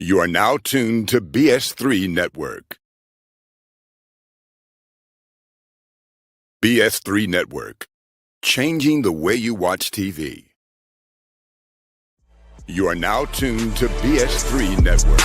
You are now tuned to BS3 Network. BS3 Network, changing the way you watch TV. You are now tuned to BS3 Network.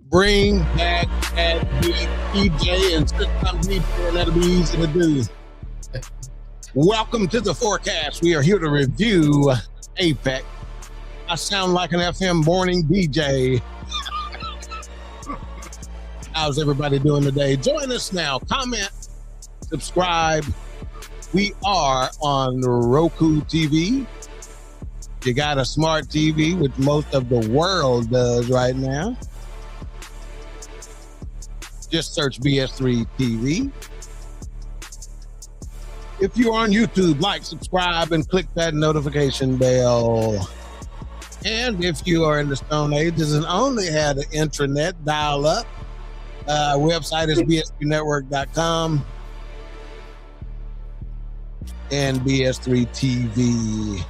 Bring back that DJ and system people. That'll be easy to do. Welcome to the Fourcast. We are here to review Apex. I sound like an FM morning DJ. How's everybody doing today? Join us now. Comment, subscribe. We are on Roku TV. You got a smart TV, which most of the world does right now. Just search BS3 TV. If you're on YouTube, like, subscribe, and click that notification bell. And if you are in the Stone Ages and only had an intranet dial-up, website is bs3network.com and BS3 TV.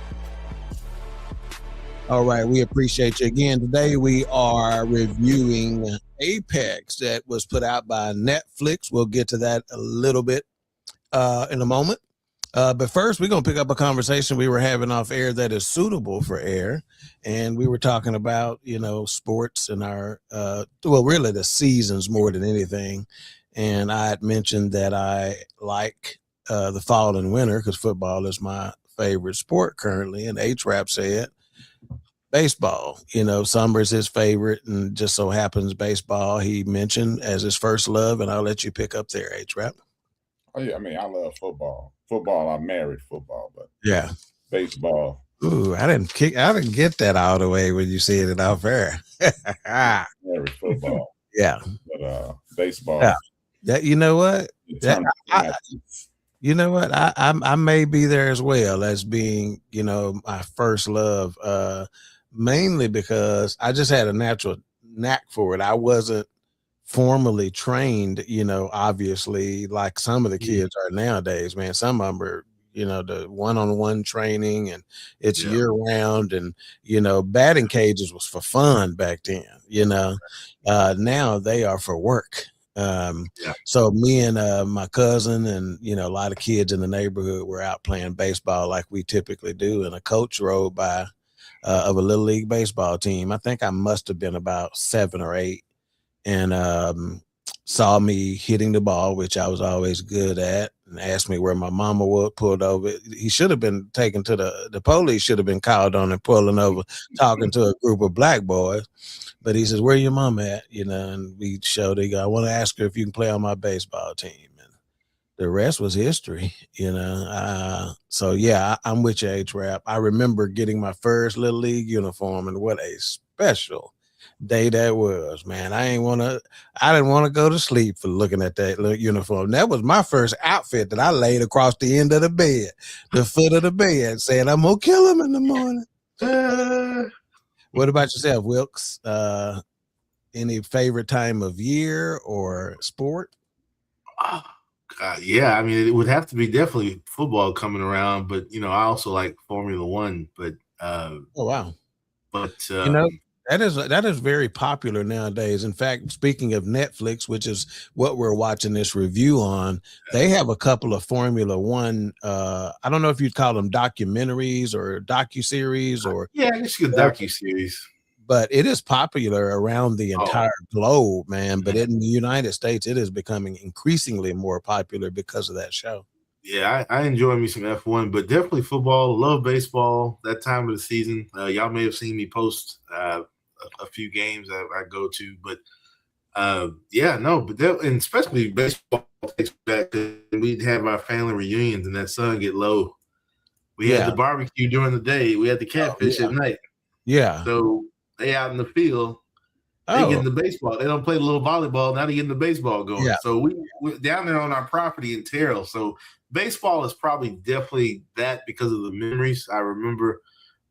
All right, we appreciate you again. Today we are reviewing Apex that was put out by Netflix. We'll get to that a little bit in a moment. But first, we're going to pick up a conversation we were having off air that is suitable for air. And we were talking about, sports and our, really the seasons more than anything. And I had mentioned that I like the fall and winter because football is my favorite sport currently. And HRap said, baseball, summer's his favorite, and just so happens baseball he mentioned as his first love, and I'll let you pick up there, HRap. Oh yeah, I love football. I married football, but yeah, baseball. Ooh, I didn't get that all the way when you said it off air. Married football. Yeah, but baseball. Yeah, you know what? I may be there as well as being, my first love. Mainly because I just had a natural knack for it. I wasn't formally trained, obviously, like some of the kids are nowadays, man. Some of them are, the one-on-one training, and it's year round, and, batting cages was for fun back then, now they are for work. So me and my cousin and, a lot of kids in the neighborhood were out playing baseball like we typically do. And a coach rode by of a little league baseball team. I think I must have been about 7 or 8, and saw me hitting the ball, which I was always good at, and asked me where my mama was, pulled over. He should have been taken to the police should have been called on and pulling over, talking to a group of black boys. But he says, where your mom at? And we showed it. I want to ask her if you can play on my baseball team. And the rest was history, So yeah, I'm with you, HRap. I remember getting my first little league uniform, and what a special day that was, man. I didn't want to go to sleep for looking at that little uniform. That was my first outfit that I laid across the end of the bed, the foot of the bed, saying I'm gonna kill him in the morning. What about yourself, Wilks? Any favorite time of year or sport? Yeah, it would have to be definitely football coming around, but I also like Formula One. But oh wow! But that is very popular nowadays. In fact, speaking of Netflix, which is what we're watching this review on, they have a couple of Formula One. I don't know if you'd call them documentaries or docuseries or it's a docuseries. But it is popular around the entire globe, man. But in the United States, it is becoming increasingly more popular because of that show. Yeah, I enjoy me some F1, but definitely football. Love baseball that time of the season. Y'all may have seen me post a few games I go to, but and especially baseball takes back. We'd have our family reunions, and that sun get low We had the barbecue during the day. We had the catfish at night. Yeah. So they out in the field. They get in the baseball. They don't play the little volleyball. Now they get in the baseball going. Yeah. So we're down there on our property in Terrell. So baseball is probably definitely that because of the memories. I remember,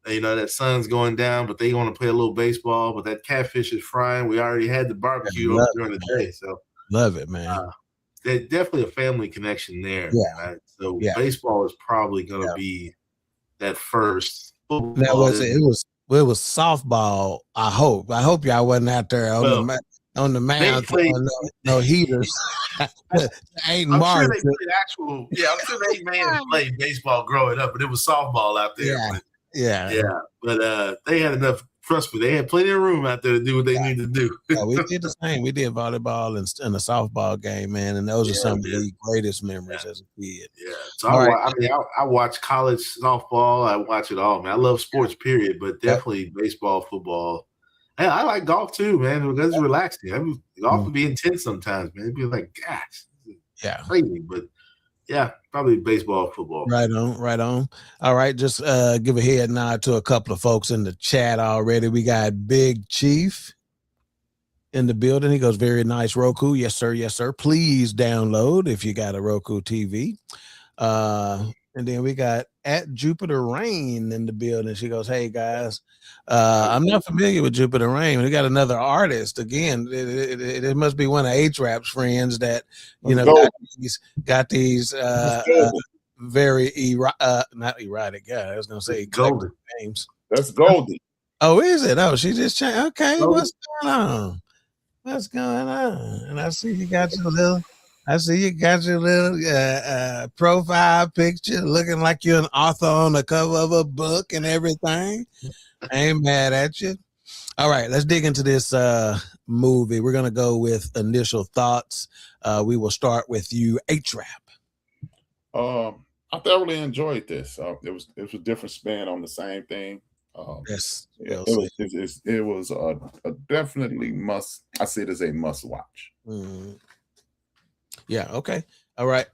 that sun's going down, but they want to play a little baseball. But that catfish is frying. We already had the barbecue up during the day. So love it, man. There's definitely a family connection there. Yeah. So baseball is probably going to be that first. Now it was softball. I hope y'all wasn't out there on the mound throwing no heaters. Ain't I'm March. sure they played I'm sure they may have played baseball growing up, but it was softball out there. Yeah. But they had enough. Trust me, they had plenty of room out there to do what they need to do. We did the same. We did volleyball and a softball game, man, and those are some of the greatest memories as a kid. Yeah. So I watch college softball. I watch it all, man. I love sports, period, but definitely baseball, football. And I like golf too, man, because it's relaxing. Golf can be intense sometimes, man. It'd be like, gosh, crazy, but. Yeah, probably baseball, football. Right on. All right, just give a head nod to a couple of folks in the chat already. We got Big Chief in the building. He goes, very nice, Roku. Yes, sir. Please download if you got a Roku TV. And then we got at Jupiter Rain in the building. She goes, hey, guys. I'm not familiar with Jupiter Rain. We got another artist. Again, it must be one of HRap's friends that, got these very not erotic. Yeah, I was going to say Golden names. That's Goldie. Oh, is it? Oh, she just changed. Okay, What's going on? And I see you got your little profile picture looking like you're an author on the cover of a book and everything. I ain't mad at you. All right, let's dig into this movie. We're going to go with initial thoughts. We will start with you, HRap. I thoroughly enjoyed this. It was a different spin on the same thing. Yes, it was a definitely must. I see it as a must watch. Yeah. Okay. All right.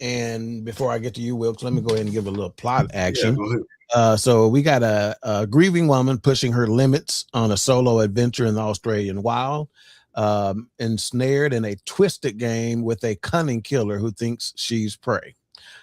And before I get to you, Wilks, let me go ahead and give a little plot action. Yeah, go ahead. So we got a grieving woman pushing her limits on a solo adventure in the Australian wild, ensnared in a twisted game with a cunning killer who thinks she's prey.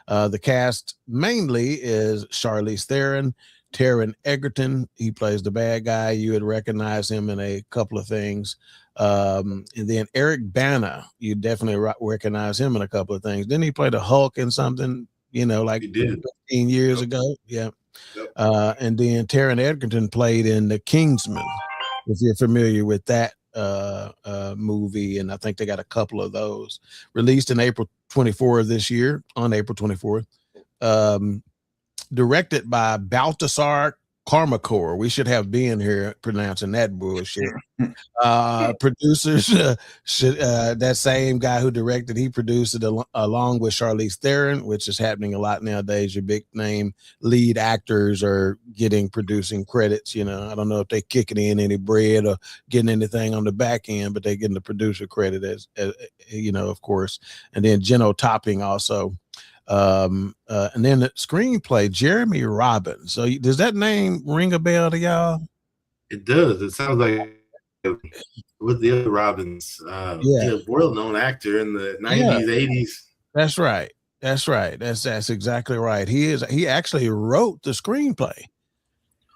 The cast mainly is Charlize Theron, Taron Egerton. He plays the bad guy. You would recognize him in a couple of things. And then Eric Bana, you definitely recognize him in a couple of things. Didn't he play the Hulk in something, like 15 years ago? Yeah. Yep. And then Taron Egerton played in The Kingsman, if you're familiar with that movie. And I think they got a couple of those released in April 24th of this year, on April 24th. Directed by Baltasar Karmakor. We should have been here pronouncing that bullshit. Producers that same guy who directed, he produced it along with Charlize Theron, which is happening a lot nowadays. Your big name lead actors are getting producing credits. I don't know if they kicking in any bread or getting anything on the back end, but they're getting the producer credit as of course. And then Jenno Topping also. And then the screenplay, Jeremy Robbins. So does that name ring a bell to y'all? It does. It sounds like with the other Robbins, world-known actor in the 90s, 80s. That's right. That's exactly right. He actually wrote the screenplay,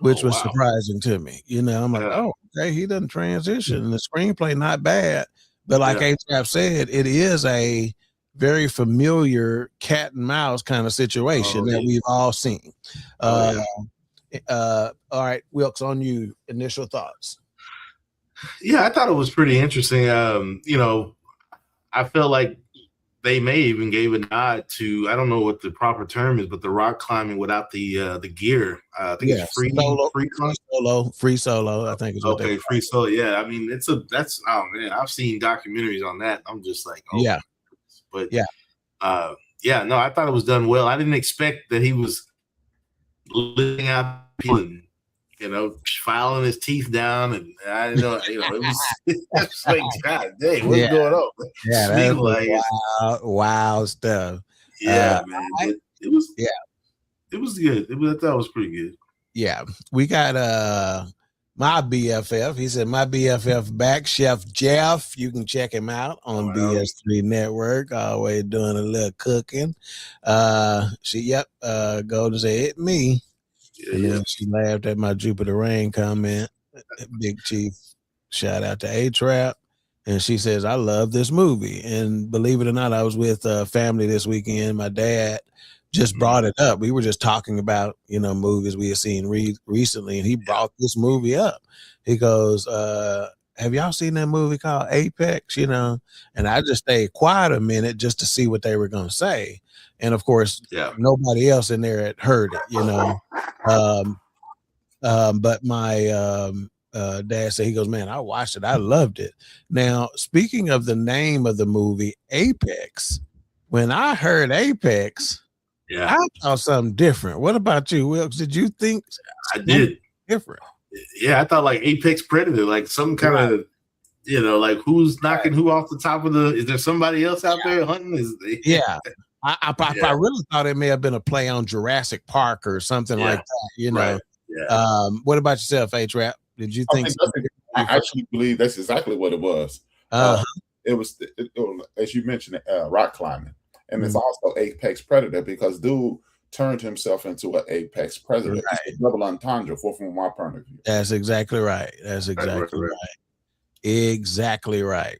which was surprising to me. I'm like, okay, he doesn't transition. And the screenplay not bad, but like HRap said, it is a very familiar cat and mouse kind of situation that we've all seen. All right, Wilks, on you. Initial thoughts. Yeah, I thought it was pretty interesting. I felt like they may even gave a nod to, I don't know what the proper term is, but the rock climbing without the gear. I think it's free solo. I think it's free solo. Yeah, I mean I've seen documentaries on that. I'm just like, But I thought it was done well. I didn't expect that he was living out and filing his teeth down, and I didn't know. It was like, God dang, what's going on? Yeah, that was wild stuff. Yeah, man. It was It was good. I thought it was pretty good. Yeah, we got my BFF. He said my BFF back, Chef Jeff. You can check him out on BS3 Network. Always doing a little cooking. Go to say it me. Yeah, and then she laughed at my Jupiter Rain comment. Big Chief, shout out to HRap. And she says, I love this movie. And believe it or not, I was with family this weekend. My dad just brought it up. We were just talking about, movies we had seen recently, and he brought this movie up. He goes, have y'all seen that movie called Apex? And I just stayed quiet a minute just to see what they were going to say. And of course, nobody else in there had heard it, but my dad said, he goes, man, I watched it. I loved it. Now, speaking of the name of the movie, Apex, when I heard Apex, I thought something different. What about you, Wilks? Did you think I did different? Yeah, I thought like Apex Predator, like some kind of, like who's knocking who off the top of is there somebody else out there hunting? I really thought it may have been a play on Jurassic Park or something like that, Right. What about yourself, HRap? Did you think? I actually believe that's exactly what it was. It was, as you mentioned, rock climbing. And it's also Apex Predator because dude turned himself into an Apex Predator. Right. It's a double entendre from my point of view. That's exactly right. Exactly right.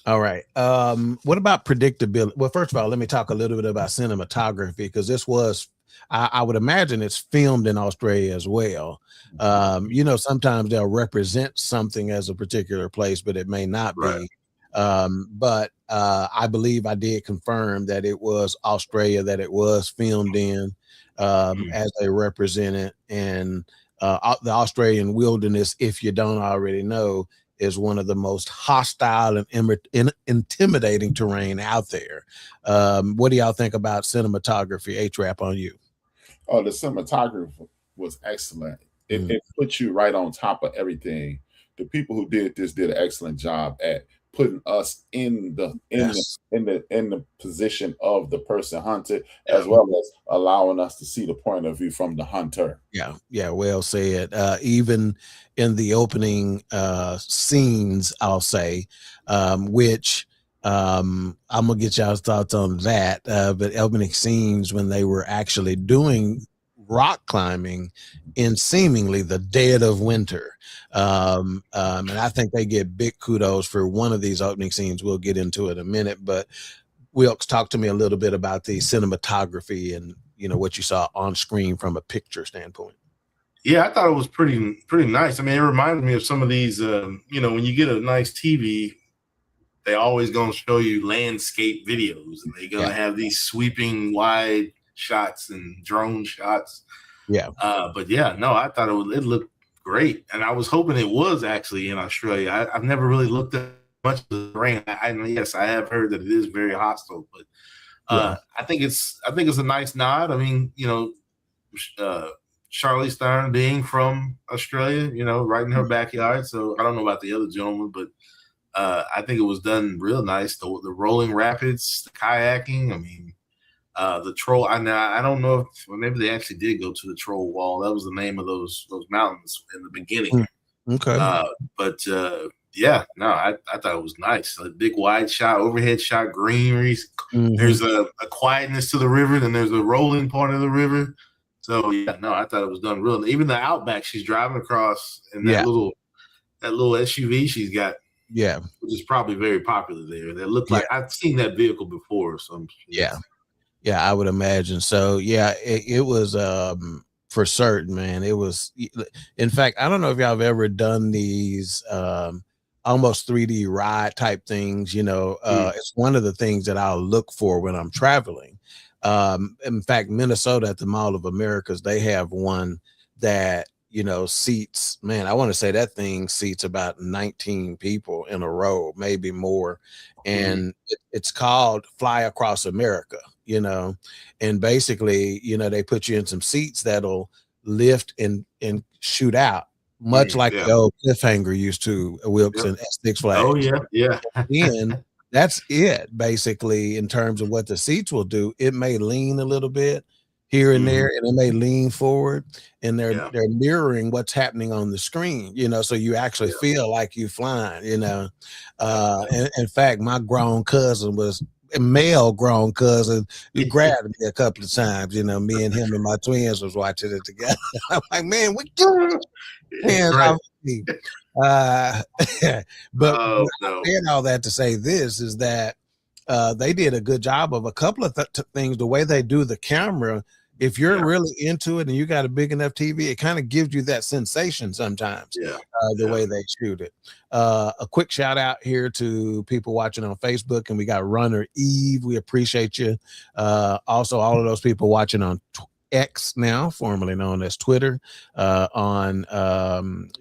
All right. What about predictability? Well, first of all, let me talk a little bit about cinematography because this was, I would imagine it's filmed in Australia as well. Sometimes they'll represent something as a particular place, but it may not be. But I believe I did confirm that it was Australia that it was filmed in as they represent it. And the Australian wilderness, if you don't already know, is one of the most hostile and intimidating terrain out there. What do y'all think about cinematography? HRap on you. Oh, the cinematography was excellent. It put you right on top of everything. The people who did this did an excellent job at putting us in the position of the person hunted, as well as allowing us to see the point of view from the hunter. Yeah, well said. Even in the opening scenes, I'll say, which I'm gonna get y'all's thoughts on that. But opening scenes when they were actually doing rock climbing in seemingly the dead of winter. And I think they get big kudos for one of these opening scenes. We'll get into it in a minute, but Wilks, talk to me a little bit about the cinematography and, what you saw on screen from a picture standpoint. Yeah, I thought it was pretty nice. I mean, it reminded me of some of these, when you get a nice TV, they always going to show you landscape videos and they're going to have these sweeping wide shots and drone shots. But I thought it looked great, and I was hoping it was actually in Australia. I've never really looked at much of the rain. Yes, I have heard that it is very hostile, but I think it's a nice nod. I mean, Charlize Theron being from Australia, right in her backyard. So I don't know about the other gentleman, but I think it was done real nice. The rolling rapids, the kayaking. I mean, the troll. I don't know if maybe they actually did go to the Troll Wall. That was the name of those mountains in the beginning. Okay. I thought it was nice. A big wide shot, overhead shot, greenery. There's a quietness to the river, then there's a rolling part of the river. So I thought it was done real. Even the outback she's driving across in that little SUV she's got. Yeah, which is probably very popular there. That looked like I've seen that vehicle before. So yeah, I would imagine. So it was for certain, man. It was. In fact, I don't know if y'all have ever done these almost 3D ride type things. It's one of the things that I'll look for when I'm traveling. In fact, Minnesota at the Mall of Americas, they have one that seats, man, I want to say that thing seats about 19 people in a row, maybe more. And it's called Fly Across America, and basically, they put you in some seats that'll lift and shoot out, much like the old cliffhanger used to, Wilks and Six Flags. Oh, yeah. And that's it, basically, in terms of what the seats will do. It may lean a little bit here and there, and they may lean forward, and they're mirroring what's happening on the screen, so you actually feel like you flying, in fact, my male grown cousin who grabbed me a couple of times, me and him and my twins was watching it together. I'm like, man, what you hands off me? But I said all that to say this is that they did a good job of a couple of things. The way they do the camera, if you're really into it and you got a big enough TV, it kind of gives you that sensation sometimes. The way they shoot it. A quick shout out here to people watching on Facebook, and we got Runner Eve. We appreciate you. Also, all of those people watching on X now, formerly known as Twitter, on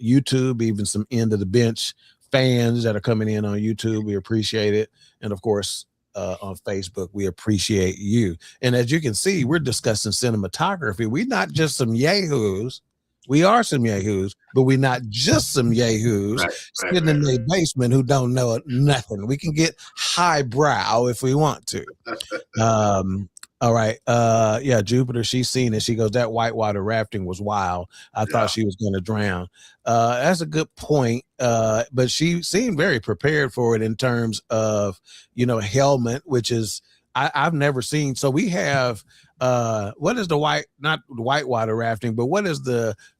YouTube, even some End of the Bench fans that are coming in on YouTube. We appreciate it. And of course, on Facebook, we appreciate you. And as you can see, we're discussing cinematography. We're not just some yahoos. We are some yahoos, but we're not just some yahoos sitting in their basement who don't know nothing. We can get highbrow if we want to. All right. Jupiter, she's seen it. She goes, that whitewater rafting was wild. I thought she was going to drown. That's a good point. But she seemed very prepared for it in terms of, helmet, which is, I've never seen. So we have, what is not the whitewater rafting, but what is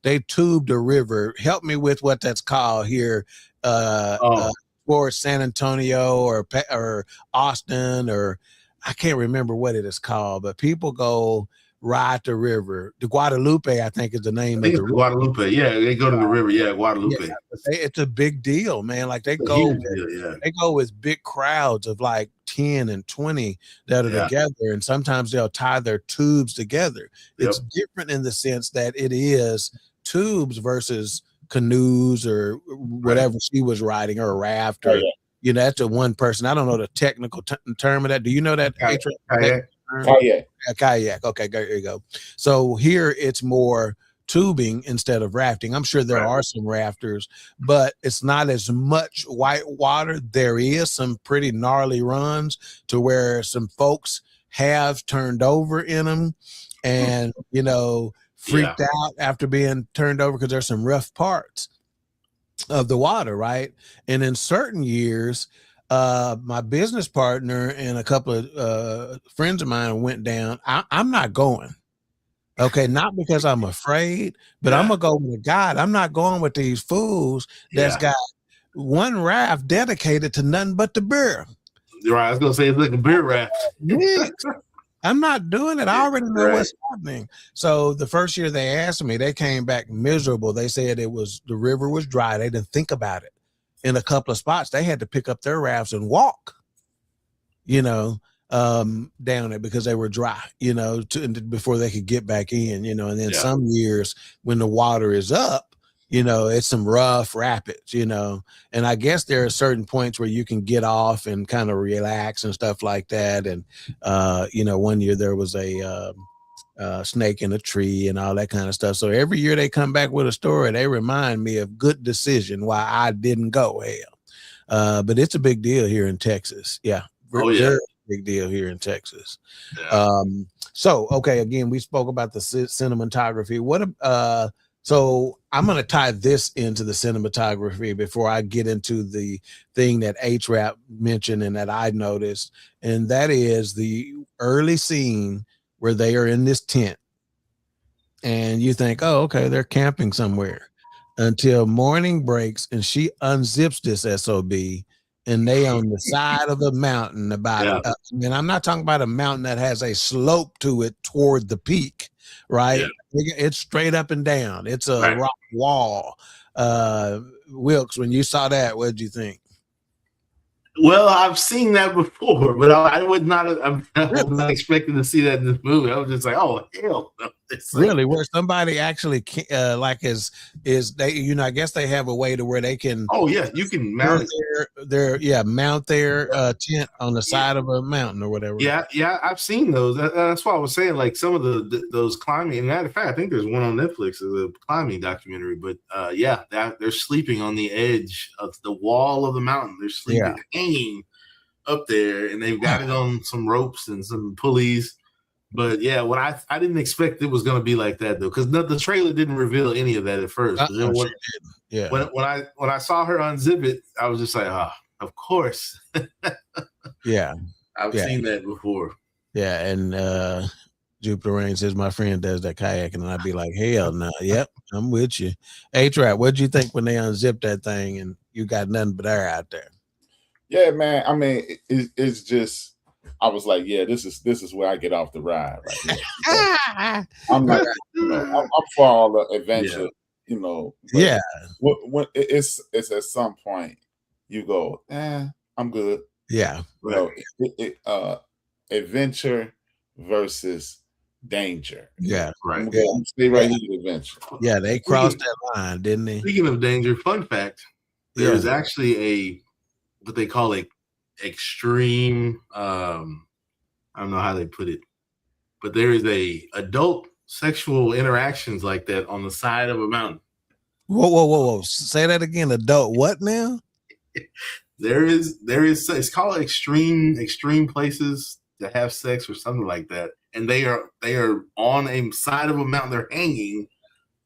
they tubed a river. Help me with what that's called here. For San Antonio or Austin, or I can't remember what it is called, but people go ride the river. The Guadalupe, I think, is the name of the river. Guadalupe. Yeah, they go to the river. Yeah, Guadalupe. Yeah, it's a big deal, man. Like they go with big crowds of like 10 and 20 that are together, and sometimes they'll tie their tubes together. It's different in the sense that it is tubes versus canoes or whatever she was riding, or a raft, or that's a one person. I don't know the technical term of that. Do you know that? Kayak. Kayak. Okay, there you go. So here it's more tubing instead of rafting. I'm sure there are some rafters, but it's not as much white water. There is some pretty gnarly runs to where some folks have turned over in them and, freaked out after being turned over because there's some rough parts of the water, right? And in certain years, my business partner and a couple of friends of mine went down. I'm not going. Okay, not because I'm afraid, but I'm gonna go with God. I'm not going with these fools that's got one raft dedicated to nothing but the beer. Right, I was gonna say it's like a beer raft. I'm not doing it. I already know what's happening. So the first year they asked me, they came back miserable. They said the river was dry. They didn't think about it. In a couple of spots, they had to pick up their rafts and walk, down it because they were dry, before they could get back in, and then some years when the water is up, it's some rough rapids, and I guess there are certain points where you can get off and kind of relax and stuff like that. And, one year there was a snake in a tree and all that kind of stuff. So every year they come back with a story. They remind me of good decision why I didn't go. But it's a big deal here in Texas. Very big deal here in Texas. So, okay, again, we spoke about the cinematography. So I'm going to tie this into the cinematography before I get into the thing that HRap mentioned and that I noticed, and that is the early scene where they are in this tent and you think, oh, okay, they're camping somewhere, until morning breaks and she unzips this SOB and they on the side of a mountain and I'm not talking about a mountain that has a slope to it toward the peak, right? It's straight up and down. It's a rock wall. Wilks, when you saw that, what did you think? Well, I've seen that before, but I would not. I'm not expecting to see that in this movie. I was just like, "Oh hell no!" Really, where somebody actually is they? I guess they have a way to where they can. Oh yeah, you can mount mount their tent on the side of a mountain or whatever. Yeah, I've seen those. That's why I was saying, like some of those climbing. And matter of fact, I think there's one on Netflix, a climbing documentary. But they're sleeping on the edge of the wall of the mountain. They're sleeping hanging up there, and they've got it on some ropes and some pulleys. But yeah, what I didn't expect it was going to be like that though, because the trailer didn't reveal any of that at first. But then when I saw her unzip it, I was just like, of course. Yeah, I've seen that before. Yeah, and Jupiter Rain says my friend does that kayaking, and I'd be like, hell no. Yep, I'm with you. HRap, what'd you think when they unzipped that thing and you got nothing but air out there? Yeah, man. I mean, it's just. I was like, yeah, this is where I get off the ride right here. I'm like, I'm for all the adventure, Yeah. When it's at some point you go, I'm good. Yeah. Adventure versus danger. Yeah. Right. I'm stay right here with adventure. Yeah, they crossed that line, didn't they? Speaking of danger, fun fact: there's actually what they call a extreme. I don't know how they put it, but there is a adult sexual interactions like that on the side of a mountain. Whoa! Say that again. Adult what now? There is. It's called extreme places to have sex or something like that, and they are on a side of a mountain. They're hanging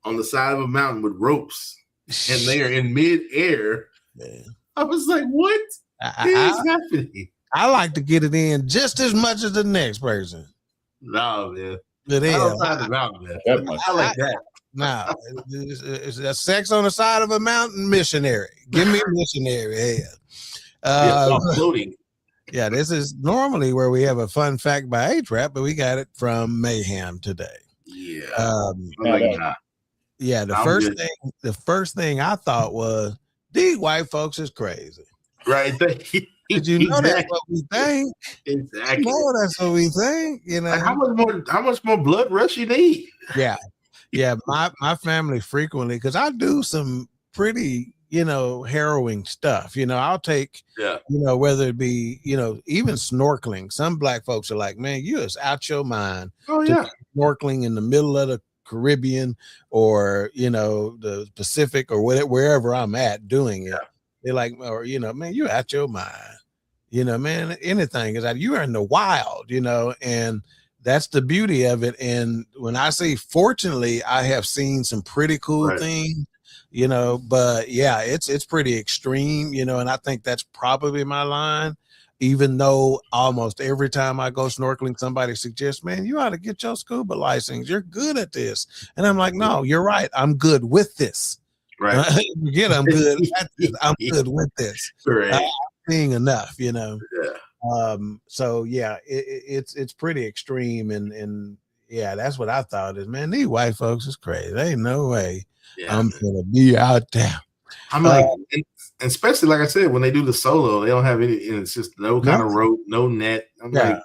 on the side of a mountain with ropes, and they are in mid-air. Man. I was like, what is happening? I like to get it in just as much as the next person. No, man. But I like that. No, it's a sex on the side of a mountain missionary. Give me a missionary. Floating. Yeah, this is normally where we have a fun fact by HRap, but we got it from Mayhem today. Yeah. The first thing I thought was these white folks is crazy. Right. Did you know that's what we think? Exactly. That's what we think. Like how much more blood rush you need? Yeah. My family frequently, because I do some pretty, harrowing stuff. I'll take, whether it be, even snorkeling. Some black folks are like, man, you is out your mind. Oh yeah, snorkeling in the middle of the Caribbean or the Pacific or wherever I'm at doing it. They're like, or man, you're out your mind. Man, anything is that you are in the wild, and that's the beauty of it. And when I say fortunately, I have seen some pretty cool things, but yeah, it's pretty extreme, and I think that's probably my line. Even though almost every time I go snorkeling, somebody suggests, man, you ought to get your scuba license. You're good at this. And I'm like, no, you're right. I'm good with this. Right. I'm good at this. I'm good with this. Right. I'm seeing enough, So yeah, it's pretty extreme. And yeah, that's what I thought is, man, these white folks is crazy. There ain't no way I'm going to be out there. I'm like, especially like I said, when they do the solo, they don't have any. It's just no kind of rope, no net. I'm like,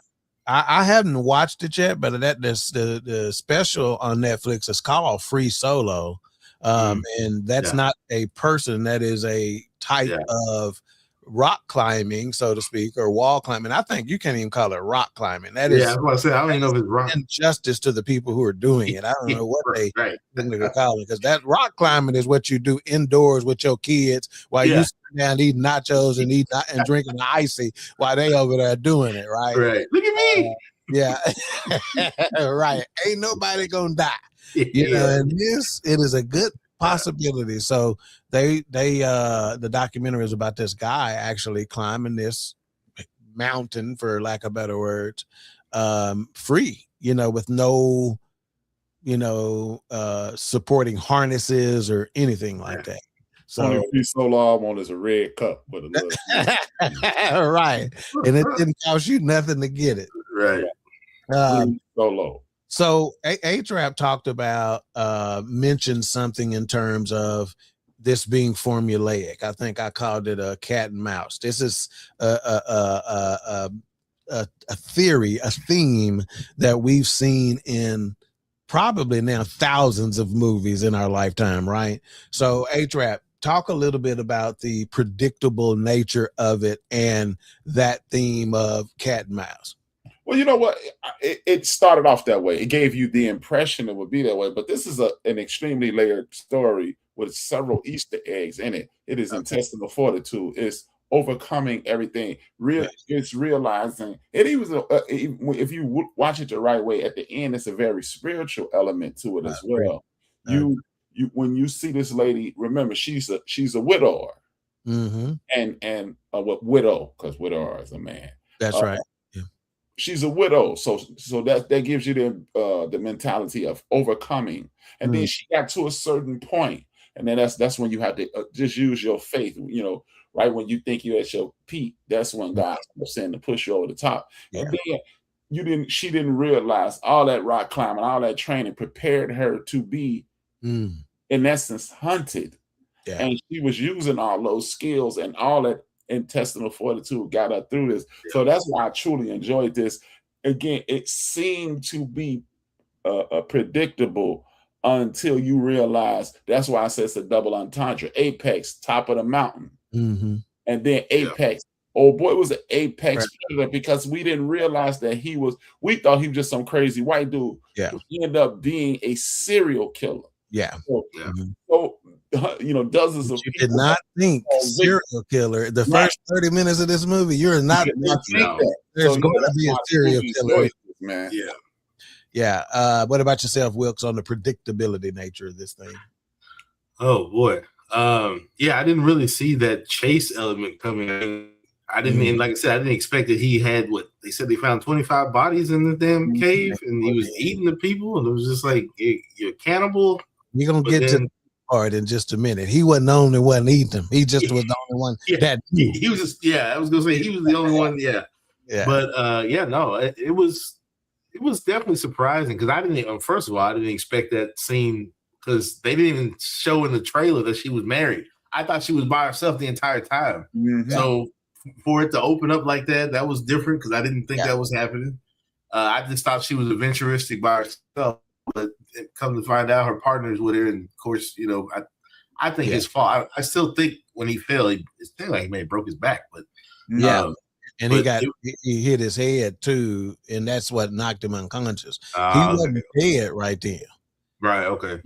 I haven't watched it yet, but the special on Netflix is called Free Solo, and that's not a person. That is a type of rock climbing, so to speak, or wall climbing. I think you can't even call it rock climbing. That is, I was going to say, I don't even know if it's rock. Injustice to the people who are doing it. I don't know what they call it, because that rock climbing is what you do indoors with your kids while you sit down eating nachos and drinking icy while they over there doing it. Right. Look at me. Right. Ain't nobody gonna die. And it is a good possibility. So the documentary is about this guy actually climbing this mountain, for lack of better words, free, with no supporting harnesses or anything like that. So only free solo I want is a red cup with a little right, and it didn't cost you nothing to get it. Right. Solo. So HRap talked about mentioned something in terms of this being formulaic. I think I called it a cat and mouse. This is a theory, a theme that we've seen in probably now thousands of movies in our lifetime, right? So HRap, talk a little bit about the predictable nature of it and that theme of cat and mouse. Well, you know what? It started off that way. It gave you the impression it would be that way, but this is an extremely layered story with several Easter eggs in it. It is intestinal fortitude. It's overcoming everything. It's realizing, and if you watch it the right way, at the end, it's a very spiritual element to it as well. You when you see this lady, remember she's a widower, and widow, because widower is a man. That's right. She's a widow, so that gives you the mentality of overcoming, and then she got to a certain point, and then that's when you have to just use your faith. Right when you think you're at your peak, that's when God's saying to push you over the top. And then she didn't realize all that rock climbing, all that training prepared her to be, in essence, hunted, and she was using all those skills and all that intestinal fortitude got her through this. So that's why I truly enjoyed this. Again, it seemed to be predictable until you realize. That's why I said it's a double entendre. Apex, top of the mountain, and then Apex. Oh boy, it was an apex predator, because we didn't realize that we thought he was just some crazy white dude. He ended up being a serial killer. So dozens of people did not think serial killer. The first 30 minutes of this movie, you're not thinking there's going to be a serial killer, man. What about yourself, Wilks, on the predictability nature of this thing? Oh boy, I didn't really see that chase element coming in. I didn't, like I said, I didn't expect that he had what they said. They found 25 bodies in the damn cave, and he was eating the people, and it was just like, you're a cannibal. We're gonna get to the part in just a minute. He wasn't the only one eating them. He just was the only one that he was just I was gonna say he was the only one. But it was definitely surprising, because I didn't. First of all, I didn't expect that scene, because they didn't even show in the trailer that she was married. I thought she was by herself the entire time. So for it to open up like that was different, because I didn't think that was happening. I just thought she was adventuristic by herself, but come to find out her partner's with her, and of course, I think his fault. I still think when he fell, it seemed like he may have broke his back, but and he hit his head too, and that's what knocked him unconscious. He wasn't dead right then. Right. Okay.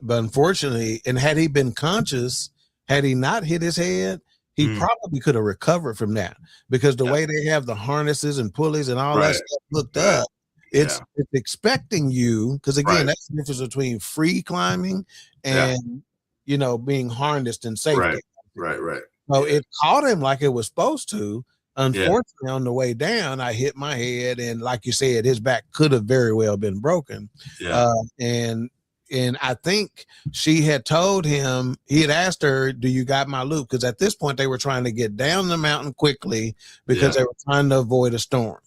But unfortunately, and had he been conscious, had he not hit his head, he probably could have recovered from that, because the way they have the harnesses and pulleys and all that stuff looked up, it's expecting you, because again, that's the difference between free climbing and being harnessed in safety. Right. So it caught him like it was supposed to. Unfortunately, on the way down, I hit my head, and like you said, his back could have very well been broken. And I think she had told him, he had asked her, do you got my loop? Because at this point, they were trying to get down the mountain quickly, because they were trying to avoid a storm.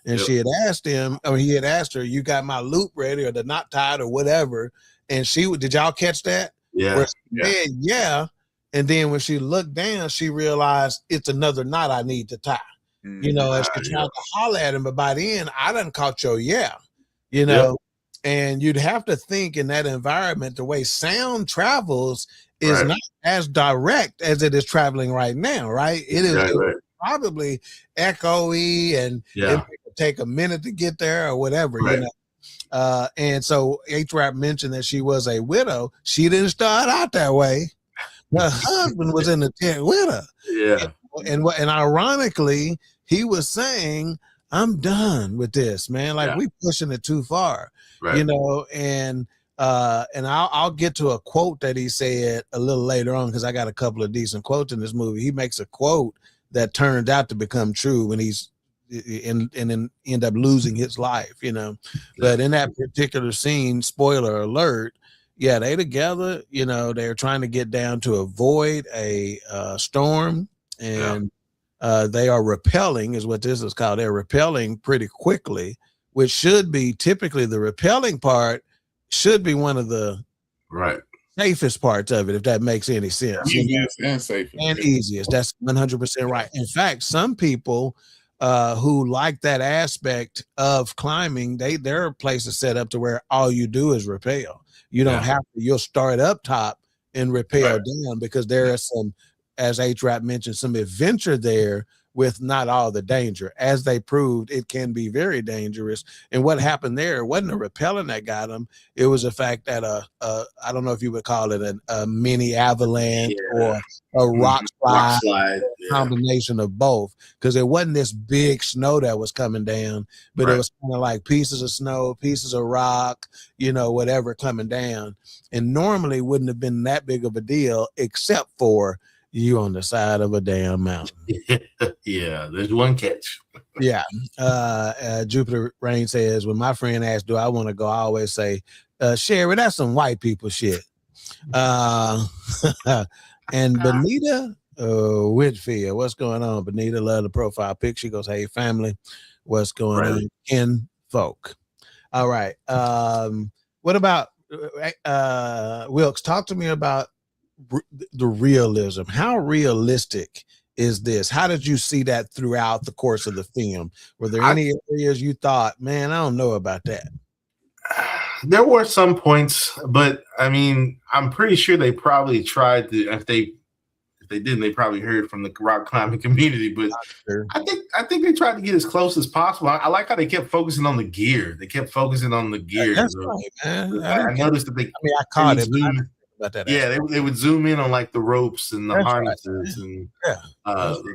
And she had asked him, or he had asked her, you got my loop ready, or the knot tied, or whatever. And did y'all catch that? Yeah. Said, and then when she looked down, she realized it's another knot I need to tie. As she tried to holler at him, but by then I done caught your and you'd have to think in that environment, the way sound travels is not as direct as it is traveling right now, right? It is probably echoey, and it may take a minute to get there or whatever, and so HRap mentioned that she was a widow. She didn't start out that way. Her husband was in the tent with her. And ironically, he was saying, I'm done with this, man. Like, we pushing it too far, and I'll get to a quote that he said a little later on, because I got a couple of decent quotes in this movie. He makes a quote that turned out to become true when he's and then end up losing his life, But in that particular scene, spoiler alert, they together, they're trying to get down to avoid a storm, and they are repelling, is what this is called. They're repelling pretty quickly, which should be typically the repelling part should be one of the safest parts of it, if that makes any sense. Easiest and safest. And easiest. That's 100% right. In fact, some people who like that aspect of climbing, their place is set up to where all you do is rappel. You don't have to, you'll start up top and rappel down, because there are some, as HRap mentioned, some adventure there with not all the danger. As they proved, it can be very dangerous. And what happened there, it wasn't a repellent that got them. It was the fact that I don't know if you would call it a mini avalanche or a rock slide, combination of both, because it wasn't this big snow that was coming down, but it was kind of like pieces of snow, pieces of rock, whatever coming down. And normally wouldn't have been that big of a deal, except for you on the side of a damn mountain. Yeah, there's one catch. Yeah. Jupiter Rain says, when my friend asks, do I want to go? I always say, Sherry, that's some white people shit. And Benita Whitfield, what's going on? Benita, love the profile picture. She goes, hey, family, what's going on in folk? All right. What about Wilks? Talk to me about the realism. How realistic is this? How did you see that throughout the course of the film? Were there any areas you thought, man, I don't know about that? There were some points, but I mean, I'm pretty sure they probably tried to. If they didn't, they probably heard from the rock climbing community. But I think they tried to get as close as possible. I like how they kept focusing on the gear. They kept focusing on the gear. That's right, man. I noticed that I caught it. About that, they would zoom in on like the ropes and the harnesses and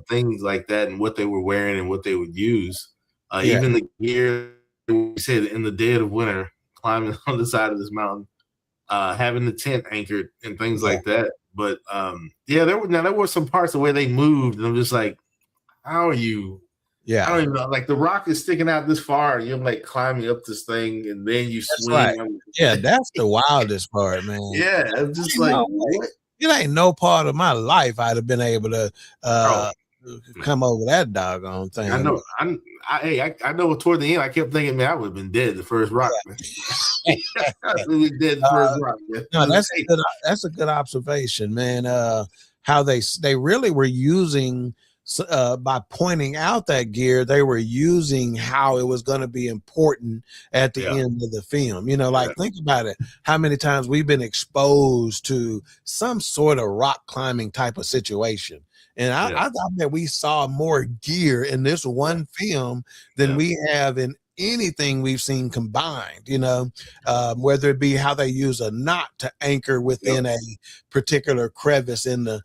things like that, and what they were wearing and what they would use. Even the gear, we said in the dead of winter, climbing on the side of this mountain, having the tent anchored and things like that. But there were some parts of where they moved, and I'm just like, how are you? Yeah, I don't even know. Like the rock is sticking out this far, and you're like climbing up this thing, and then you swing. Right. Yeah, that's the wildest part, man. Yeah, I'm just like, what? It ain't no part of my life I'd have been able to come over that doggone thing. I know. I know. Toward the end, I kept thinking, man, I would have been dead the first rock. Man. We dead the first rock. Man. No, that's a good observation, man. How they really were using. By pointing out that gear, they were using how it was going to be important at the end of the film. Think about it. How many times we've been exposed to some sort of rock climbing type of situation. And I thought that we saw more gear in this one film than we have in anything we've seen combined, whether it be how they use a knot to anchor within a particular crevice how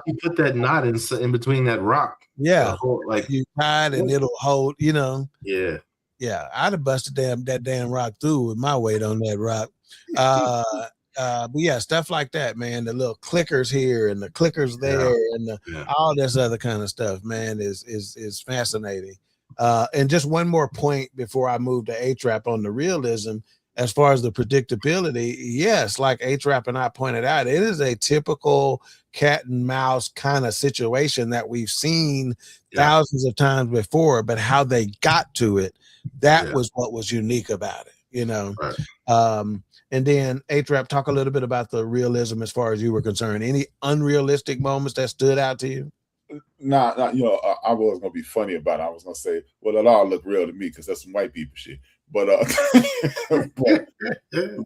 you put that knot in between that rock. Like you tie it and it'll hold, I'd have busted that damn rock through with my weight on that rock. But stuff like that, man. The little clickers here and the clickers there and all this other kind of stuff, man, is fascinating. And just one more point before I move to HRap on the realism, as far as the predictability, yes, like HRap and I pointed out, it is a typical cat and mouse kind of situation that we've seen thousands of times before, but how they got to it, that was what was unique about it, Right. And then HRap, talk a little bit about the realism as far as you were concerned. Any unrealistic moments that stood out to you? Nah, I was gonna be funny about it. I was gonna say, well, it all looked real to me because that's some white people shit. But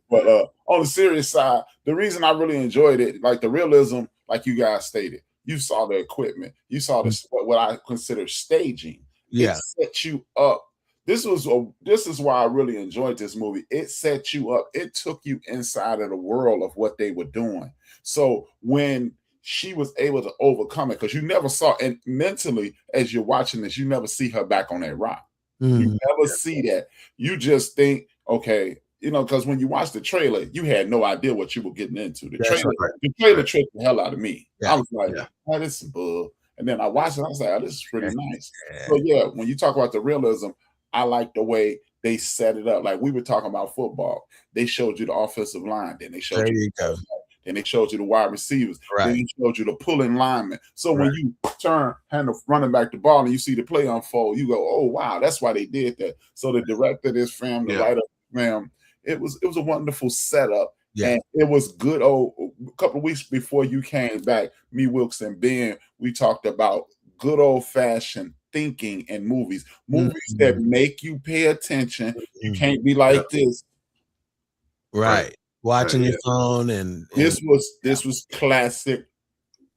but on the serious side, the reason I really enjoyed it, like the realism, like you guys stated, you saw the equipment, you saw what I consider staging. It set you up. This is why I really enjoyed this movie. It set you up. It took you inside of the world of what they were doing. So when she was able to overcome it, because you never saw, and mentally, as you're watching this, you never see her back on that rock. You never see that. You just think, okay, because when you watch the trailer, you had no idea what you were getting into. The trailer tricked the hell out of me. I was like, oh, this is bull. And then I watched it, I was like, oh, this is pretty nice. So when you talk about the realism, I like the way they set it up. Like we were talking about football. They showed you the offensive line, then they showed then they showed you the wide receivers. Then they showed you the pulling linemen. So when you hand the running back the ball and you see the play unfold, you go, oh wow, that's why they did that. So the director, this fam, the writer, fam, it was a wonderful setup. And it was good. A couple of weeks before you came back, me, Wilks, and Ben, we talked about good old fashioned thinking in movies that make you pay attention. You can't be like this, watching your phone, and this was classic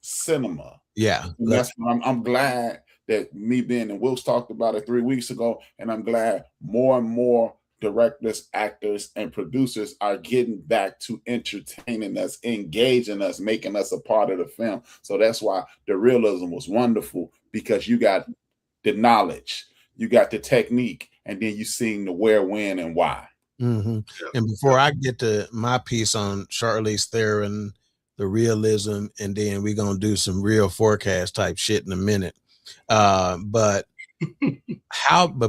cinema. And that's what I'm glad that me being in Wilks talked about it 3 weeks ago, and I'm glad more and more directors, actors, and producers are getting back to entertaining us, engaging us, making us a part of the film. So that's why the realism was wonderful, because you got the knowledge, you got the technique, and then you seen the where, when, and why. Mm-hmm. And before I get to my piece on Charlize Theron, the realism, and then we're gonna do some real forecast type shit in a minute. But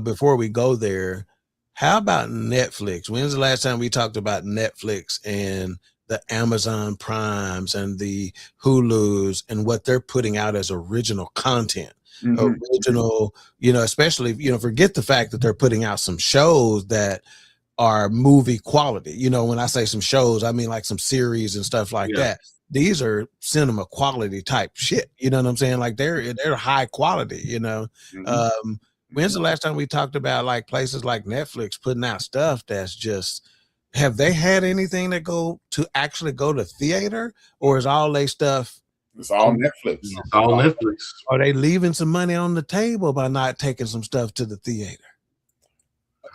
before we go there, how about Netflix? When's the last time we talked about Netflix and the Amazon Primes and the Hulus and what they're putting out as original content? Original, especially, forget the fact that they're putting out some shows that are movie quality. When I say some shows, I mean like some series and stuff like that. These are cinema quality type shit. You know what I'm saying? Like they're high quality, When's the last time we talked about like places like Netflix putting out stuff that's just, have they had anything that actually go to theater, or is all they stuff? It's all Netflix. It's all Netflix. Are they leaving some money on the table by not taking some stuff to the theater?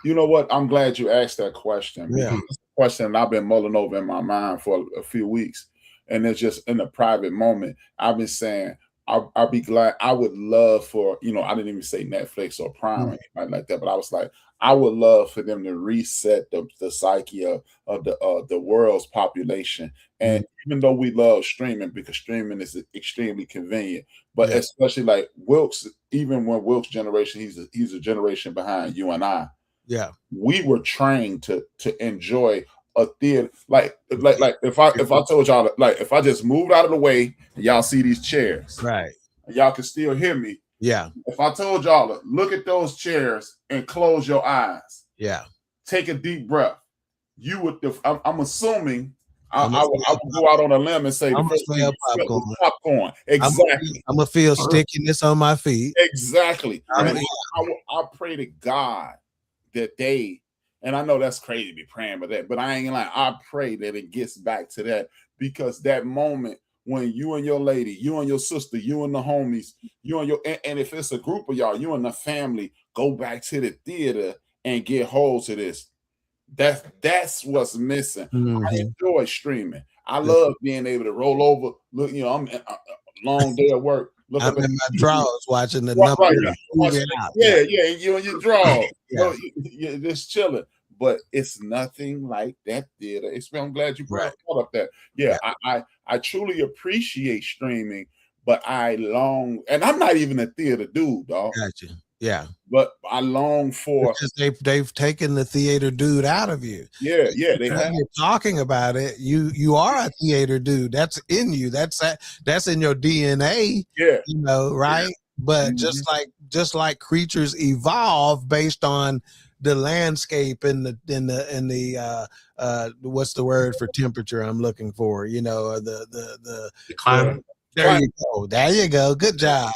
You know what? I'm glad you asked that question. Yeah. It's a question I've been mulling over in my mind for a few weeks. And it's just in a private moment, I've been saying, I'll be glad. I would love for, I didn't even say Netflix or Prime or anything like that, but I was like, I would love for them to reset the psyche of the world's population. And even though we love streaming, because streaming is extremely convenient, but especially like Wilks, even when Wilks' generation, he's a generation behind you and I. Yeah, we were trained to enjoy a theater, like if I told y'all, like if I just moved out of the way and y'all see these chairs, right, and y'all can still hear me. Yeah. If I told y'all to look at those chairs and close your eyes, take a deep breath, you would. I'm assuming I would go out on a limb and say popcorn. Exactly. I'm gonna feel stickiness on my feet. Exactly. I pray to God that they, and I know that's crazy to be praying about that, but I ain't gonna lie, I pray that it gets back to that, because that moment when you and your lady, you and your sister, you and the homies, and if it's a group of y'all, you and the family go back to the theater and get hold to this. That's what's missing. I enjoy streaming. I love being able to roll over. Look, I'm a long day at work. Look I'm in my drawers watching the you and your drawers. You're just chilling. But it's nothing like that theater. I'm glad you brought up that. I truly appreciate streaming, but I long, and I'm not even a theater dude, dog. Gotcha. Yeah. But I long for, because they've taken the theater dude out of you. Yeah, they have. You're talking about it. You are a theater dude. That's in you. That's in your DNA. Yeah. Right? Yeah. But just like creatures evolve based on the landscape and the what's the word for temperature I'm looking for? The climate. There you go. Good job.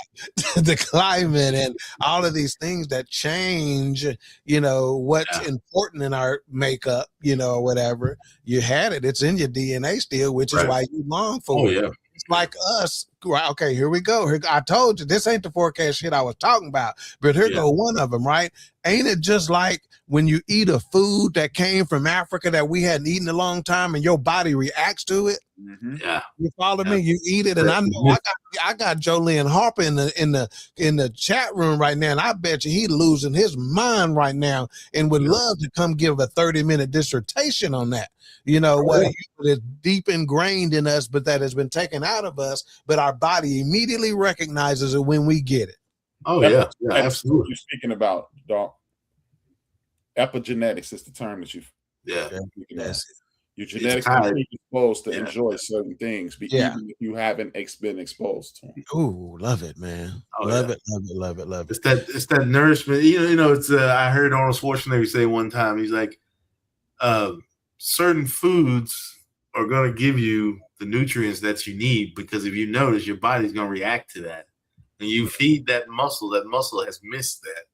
The climate and all of these things that change, what's important in our makeup, or whatever. You had it. It's in your DNA still, which is why you long for it. Yeah. It's like us. Okay, here we go. I told you this ain't the forecast shit I was talking about, but here go one of them, right? Ain't it just like when you eat a food that came from Africa that we hadn't eaten in a long time and your body reacts to it? Yeah. You follow me? You eat it, and I know I got Jolene Harper in the chat room right now, and I bet you he's losing his mind right now and would love to come give a 30-minute dissertation on that. What is deep ingrained in us, but that has been taken out of us, but our body immediately recognizes it when we get it. Oh, yeah, absolutely. You're speaking about, Dawk. Epigenetics is the term that you're speaking of. Your genetics are predisposed to enjoy certain things, even if you haven't been exposed to them. Ooh, love it, man. Love it. It's that nourishment. It's I heard Arnold Schwarzenegger say one time, he's like, certain foods are going to give you the nutrients that you need, because if you notice, your body's going to react to that. And you feed that muscle has missed that.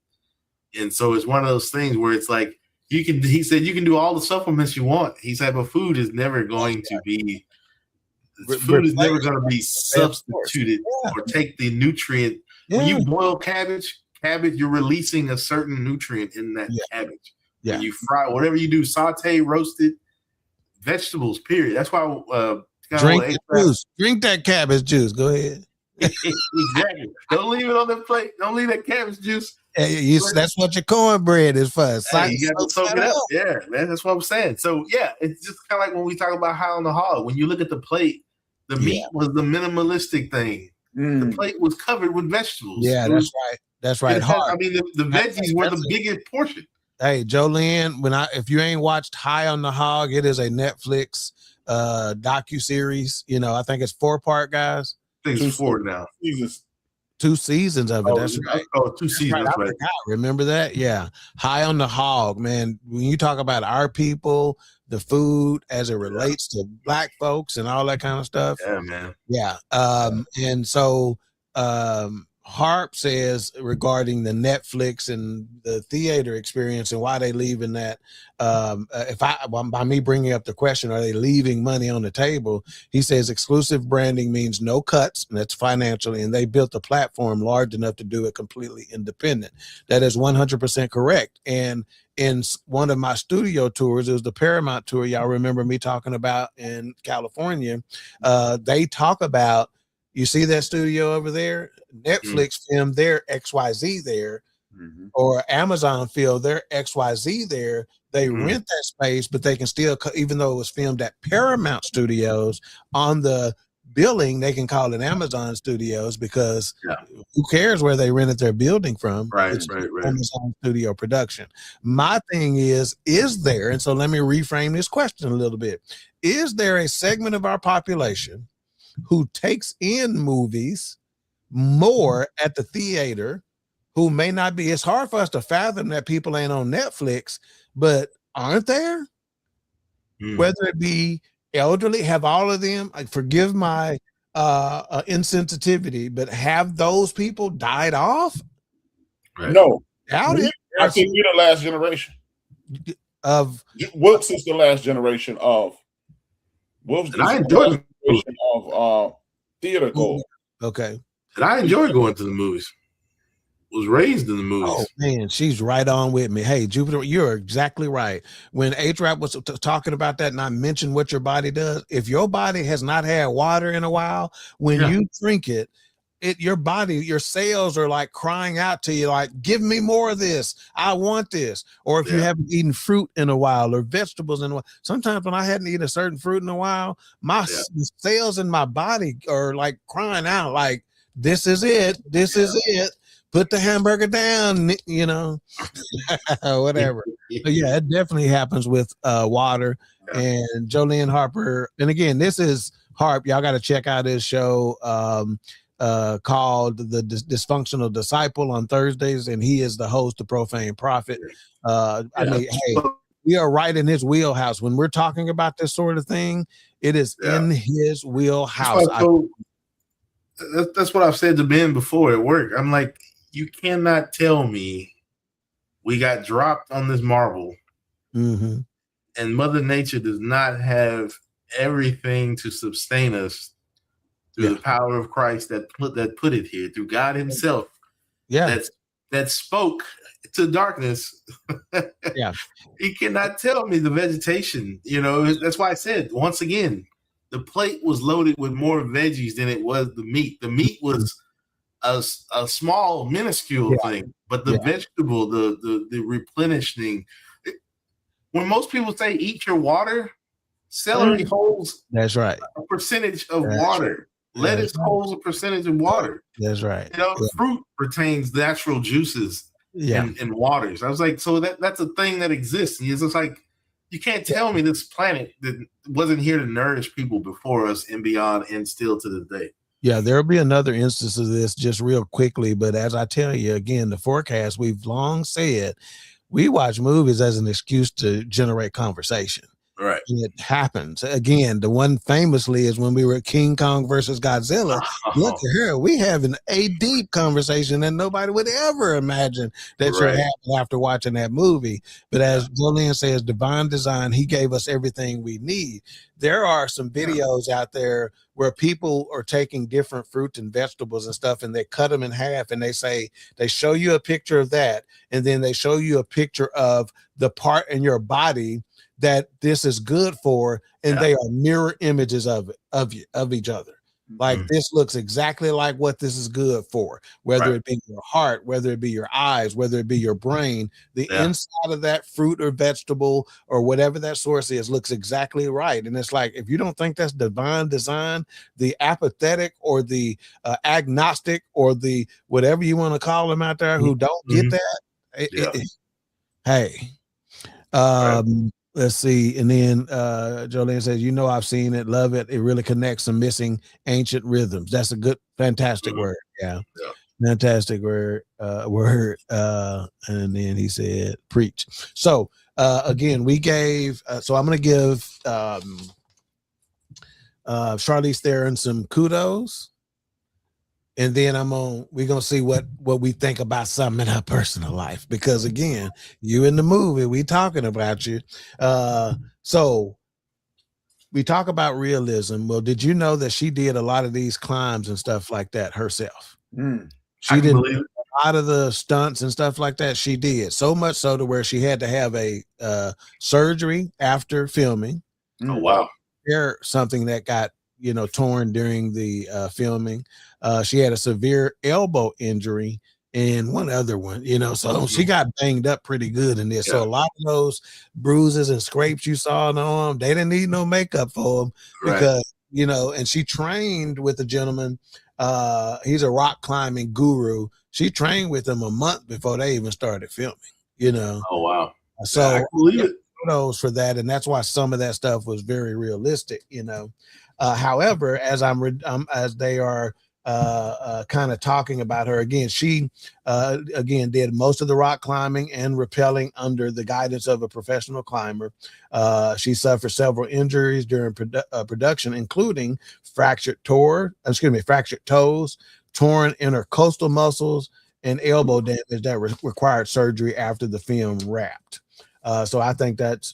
And so it's one of those things where it's like, he said you can do all the supplements you want. He said, but food is never going to be substituted or take the nutrient When you boil cabbage, you're releasing a certain nutrient in that cabbage. Yeah. When you fry, whatever you do, saute, roasted, vegetables, period. That's why drink the juice. Drink that cabbage juice. Go ahead. Exactly. Don't leave it on the plate. Don't leave that cabbage juice. Hey, that's what your cornbread is for. Hey, you got to soak it up. Yeah, man. That's what I'm saying. So yeah, it's just kind of like when we talk about High on the Hog. When you look at the plate, the meat was the minimalistic thing. The plate was covered with vegetables. Yeah, that's right. That's right. I mean, the veggies were the biggest portion. Hey, Jolene, if you ain't watched High on the Hog, it is a Netflix docu-series. You know, I think it's 4-part, guys. I think it's 4 now. 2 seasons of it. That's right. Oh, 2 seasons. Right. Right. Remember that? Yeah. High on the Hog, man. When you talk about our people, the food as it relates to Black folks and all that kind of stuff. Yeah, man. Yeah. And so HRap says regarding the Netflix and the theater experience and why they leaving that. By me bringing up the question, are they leaving money on the table? He says exclusive branding means no cuts, and that's financially, and they built a platform large enough to do it completely independent. That is 100% correct. And in one of my studio tours, it was the Paramount tour. Y'all remember me talking about in California. They talk about, you see that studio over there? Netflix filmed their XYZ there, or Amazon filmed their XYZ there. They rent that space, but they can still, even though it was filmed at Paramount Studios, on the billing, they can call it Amazon Studios because who cares where they rented their building from? Right. Amazon Studio production. My thing is there, and so let me reframe this question a little bit. Is there a segment of our population who takes in movies more at the theater, who may not be? It's hard for us to fathom that people ain't on Netflix, but aren't there? Whether it be elderly, have all of them, forgive my insensitivity, but have those people died off? Right. No. Doubt it. I think we're the last generation. Of Wilks is the last generation of Wilks. And I enjoy of theater goal. Okay. And I enjoy going to the movies. Was raised in the movies. Oh man, she's right on with me. Hey, Jupiter, you're exactly right. When HRap was talking about that, and I mentioned what your body does, if your body has not had water in a while, when you drink it, your body, your cells are like crying out to you, like, give me more of this. I want this. Or if you haven't eaten fruit in a while or vegetables in a while. Sometimes when I hadn't eaten a certain fruit in a while, my cells in my body are like crying out, like, this is it. This is it. Put the hamburger down, you know, whatever. So yeah, it definitely happens with water. And Jolene Harper. And again, this is HRap. Y'all got to check out his show called The Dysfunctional Disciple on Thursdays. And he is the host of Profane Prophet. I mean, hey, we are right in his wheelhouse. When we're talking about this sort of thing, it is in his wheelhouse. That's what I've said to Ben before at work. I'm like, you cannot tell me we got dropped on this marble and Mother Nature does not have everything to sustain us through the power of Christ that put it here, through God himself. That spoke to darkness. He cannot tell me the vegetation, you know. That's why I said, once again, the plate was loaded with more veggies than it was the meat. The meat was a small, minuscule thing, but the vegetable, the replenishing. When most people say eat your water, celery holds a percentage of water. Lettuce holds a percentage of water. That's right. You know, fruit retains natural juices and waters. I was like, so that's a thing that exists. And it's just like, you can't tell me this planet that wasn't here to nourish people before us and beyond and still to this day. Yeah, there'll be another instance of this just real quickly. But as I tell you, again, the Fourcast, we've long said we watch movies as an excuse to generate conversation. Right. And it happens. Again, the one famously is when we were at King Kong versus Godzilla. Look at her. We having a deep conversation that nobody would ever imagine that should happen after watching that movie. But as Jolene says, divine design, he gave us everything we need. There are some videos out there where people are taking different fruits and vegetables and stuff, and they cut them in half, and they show you a picture of that, and then they show you a picture of the part in your body that this is good for, and they are mirror images of each other. Like this looks exactly like what this is good for, whether it be your heart, whether it be your eyes, whether it be your brain, the inside of that fruit or vegetable or whatever that source is looks exactly right. And it's like, if you don't think that's divine design, the apathetic or the agnostic or the whatever you want to call them out there who don't get that, hey, let's see. And then Jolene says, I've seen it, love it. It really connects some missing ancient rhythms. That's a good, fantastic word. Yeah. Fantastic word. And then he said, preach. So again, we gave, so I'm going to give Charlize Theron some kudos. And then we're gonna see what we think about something in her personal life, because again, you in the movie, we talking about you. So we talk about realism. Well, did you know that she did a lot of these climbs and stuff like that herself? She did a lot of the stunts and stuff like that. She did so much so to where she had to have a surgery after filming. Oh wow! Something that got torn during the filming. She had a severe elbow injury and one other one, so she got banged up pretty good in this. So a lot of those bruises and scrapes you saw on the arm, they didn't need no makeup for them because, and she trained with a gentleman. He's a rock climbing guru. She trained with him a month before they even started filming, Oh, wow. So I believe it. Kudos for that. And that's why some of that stuff was very realistic, however, as they are kind of talking about her again, she again did most of the rock climbing and rappelling under the guidance of a professional climber. She suffered several injuries during production, including fractured toes, torn intercostal muscles, and elbow damage that required surgery after the film wrapped. So I think that's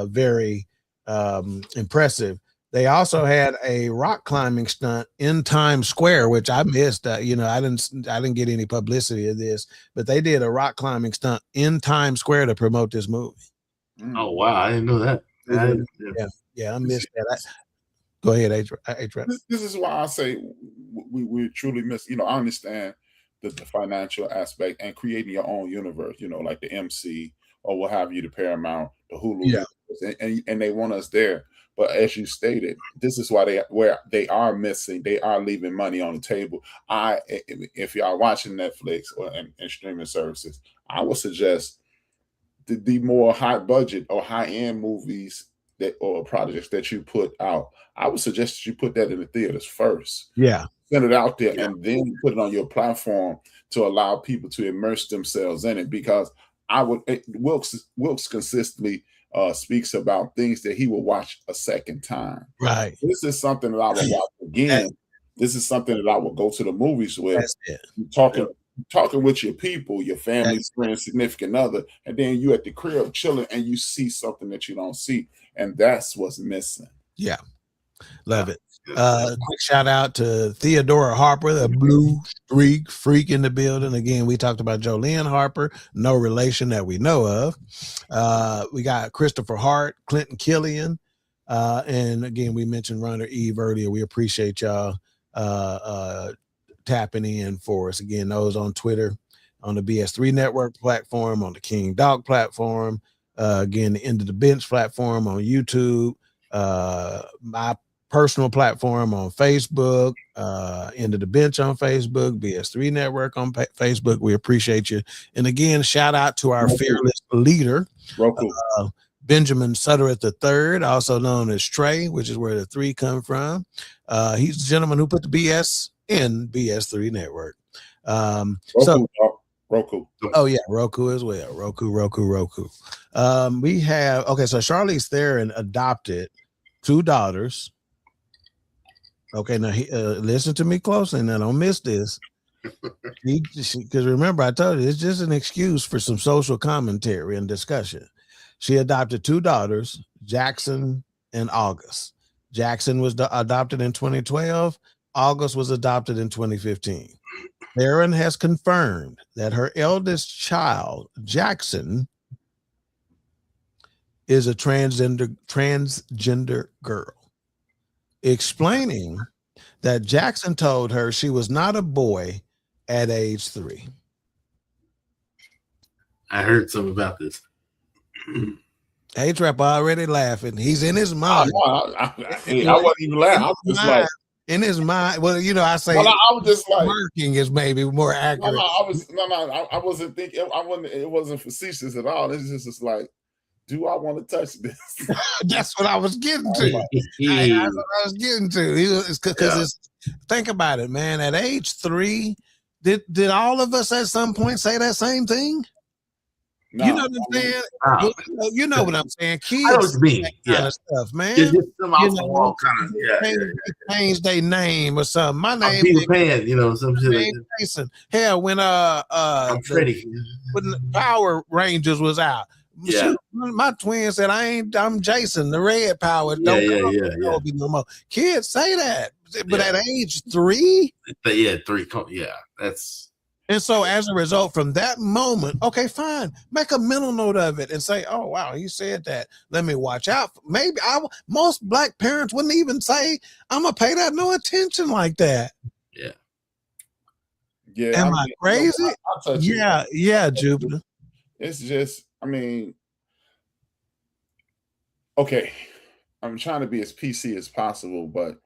very impressive. They also had a rock climbing stunt in Times Square, which I missed. I didn't get any publicity of this, but they did a rock climbing stunt in Times Square to promote this movie. Oh wow, I didn't know that. Yeah, I missed that. Go ahead, HRap. This is why I say we truly miss. I understand the financial aspect and creating your own universe. Like the MC or what have you, the Paramount, the Hulu, and they want us there. But as you stated, this is why they are missing. They are leaving money on the table. If you are watching Netflix and streaming services, I would suggest the more high budget or high end movies or projects that you put out. I would suggest that you put that in the theaters first. Yeah, send it out there and then put it on your platform to allow people to immerse themselves in it. Because Wilks consistently speaks about things that he will watch a second time. Right. This is something that I will watch again. This is something that I will go to the movies with. Talking with your people, your family, friends, significant other, and then you at the crib chilling and you see something that you don't see. And that's what's missing. Yeah. Love it. Quick shout out to Theodora Harper, the blue streak freak in the building. Again, we talked about Jolene Harper, no relation that we know of. We got Christopher Hart, Clinton Killian, and again, we mentioned Runner Eve earlier. We appreciate y'all tapping in for us. Again, those on Twitter, on the BS3 Network platform, on the King Dawk platform, again, the End of the Bench platform on YouTube, my personal platform on Facebook, End of the Bench on Facebook, BS3 Network on Facebook. We appreciate you. And again, shout out to our fearless leader, Benjamin Sutter III, also known as Trey, which is where the 3 come from. He's the gentleman who put the BS in BS3 Network. Roku. Oh yeah, Roku as well. Roku. We have so Charlize Theron adopted 2 daughters. Okay, now listen to me closely. Now don't miss this, because remember I told you it's just an excuse for some social commentary and discussion. She adopted 2 daughters, Jackson and August. Jackson was adopted in 2012. August was adopted in 2015. Erin has confirmed that her eldest child, Jackson, is a transgender girl, explaining that Jackson told her she was not a boy at age 3. I heard something about this. HRap already laughing. He's in his mind. I wasn't even laughing. I was just like, in his mind. Well, you know, I say, I was just like, working is maybe more accurate. I wasn't thinking. It wasn't facetious at all. It's just like, do I want to touch this? That's what I was getting to. That's what I was getting to. Because think about it, man. At age 3, did all of us at some point say that same thing? No, you know what I'm saying? You know what I'm saying? Kids, I know what you mean. Kind of stuff, man. It's just some off the wall kind of. Change their name or something. My name is Pan, you know, some shit like Jason. Hell, when I'm Freddy. When the Power Rangers was out. Yeah. My twin said, I'm Jason, the Red Power. Don't be no more. Kids say that. But at age 3? 3. Yeah, that's. And so as a result, from that moment, okay, fine, make a mental note of it and say, oh, wow, he said that. Let me watch out. Maybe most Black parents wouldn't even say, I'm going to pay that no attention like that. Yeah. Yeah. Am I crazy? Yeah, Jupiter. It's just, okay, I'm trying to be as PC as possible, but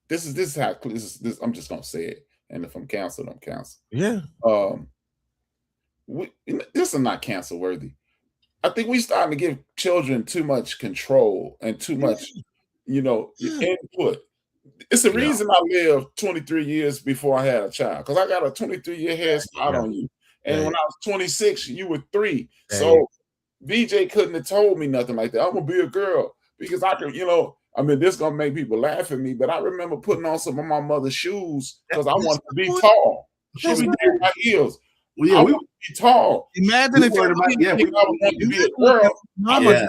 this is how I'm just going to say it. And if I'm canceled, I'm canceled. Yeah. This is not cancel worthy. I think we starting to give children too much control and too much, input. It's the reason I lived 23 years before I had a child, because I got a 23-year head start on you. And when I was 26, you were 3. So VJ couldn't have told me nothing like that. I'm gonna be a girl because I can, this gonna make people laugh at me, but I remember putting on some of my mother's shoes because I wanted to be tall. She was wearing my heels. I want to be tall. Imagine if I wanted to be a girl. Mama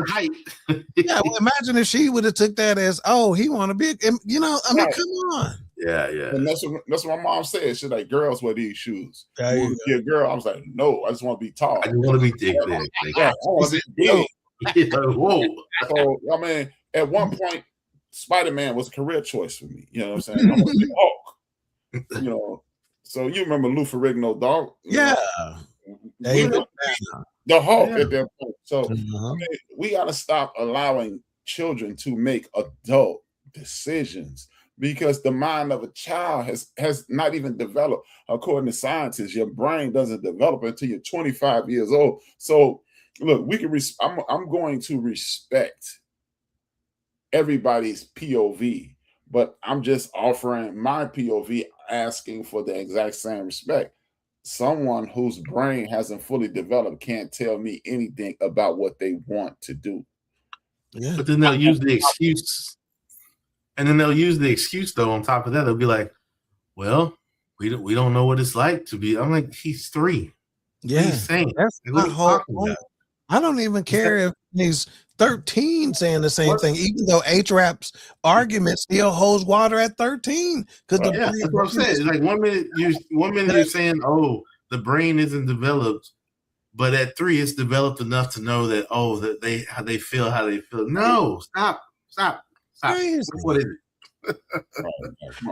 height. Well, imagine if she would have took that as, he want to be, come on. Yeah. And that's what my mom said. She's like, girls wear these shoes. You want to be a girl? I was like, no, I just want to be tall. I just want to be thick. I want to be big. Whoa. So at one point, Spider-Man was a career choice for me. You know what I'm saying? I want to be Hulk. So you remember Lou Ferrigno, Dawk? Yeah. The Hulk at that point. So we got to stop allowing children to make adult decisions, because the mind of a child has not even developed. According to scientists, your brain doesn't develop until you're 25 years old. So look, I'm going to respect everybody's POV, but I'm just offering my POV, asking for the exact same respect. Someone whose brain hasn't fully developed can't tell me anything about what they want to do. Yeah. But then they'll use the excuse. And then they'll use the excuse, though, on top of that. They'll be like, well, we don't know what it's like to be. I'm like, he's 3. Yeah. He's saying. That's my whole point. I don't even care if he's 13 saying the same thing, even though HRap's argument still holds water at 13. Because that's what I'm saying. It's like one minute you're saying, the brain isn't developed, but at 3 it's developed enough to know that that how they feel. No, stop. That's what it is.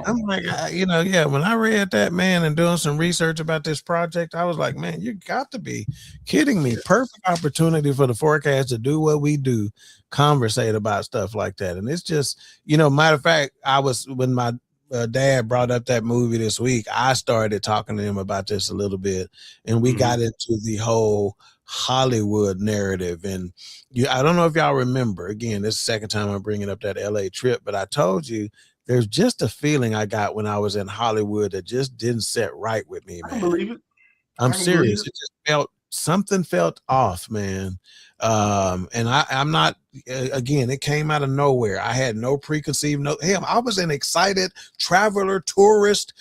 I'm like, when I read that, man, and doing some research about this project, I was like, man, you got to be kidding me. Perfect opportunity for the Fourcast to do what we do, conversate about stuff like that. And it's just, matter of fact, when my dad brought up that movie this week, I started talking to him about this a little bit, and we got into the whole Hollywood narrative. And I don't know if y'all remember, again, this is the second time I'm bringing up that LA trip, but I told you there's just a feeling I got when I was in Hollywood that just didn't set right with me, man. I believe it. I'm serious. It just something felt off, man. And I'm not, again, it came out of nowhere. I had no preconceived I was in excited traveler, tourist,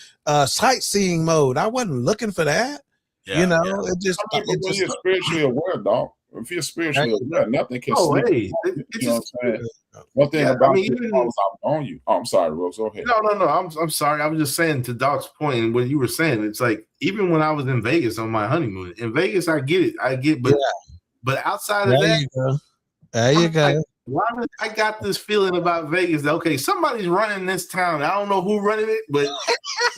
sightseeing mode. I wasn't looking for that. It just you're spiritually aware, dog. If you're spiritually aware, nothing can Oh, sleep. hey, You know what I'm saying? One thing about it, I'm on you. Oh, I'm sorry, Rose. Go ahead. No. I'm sorry. I was just saying to Doc's point and what you were saying. It's like even when I was in Vegas on my honeymoon, in Vegas, I get it. But outside of that, there you go. Like, why did I got this feeling about Vegas that okay, somebody's running this town. I don't know who running it, but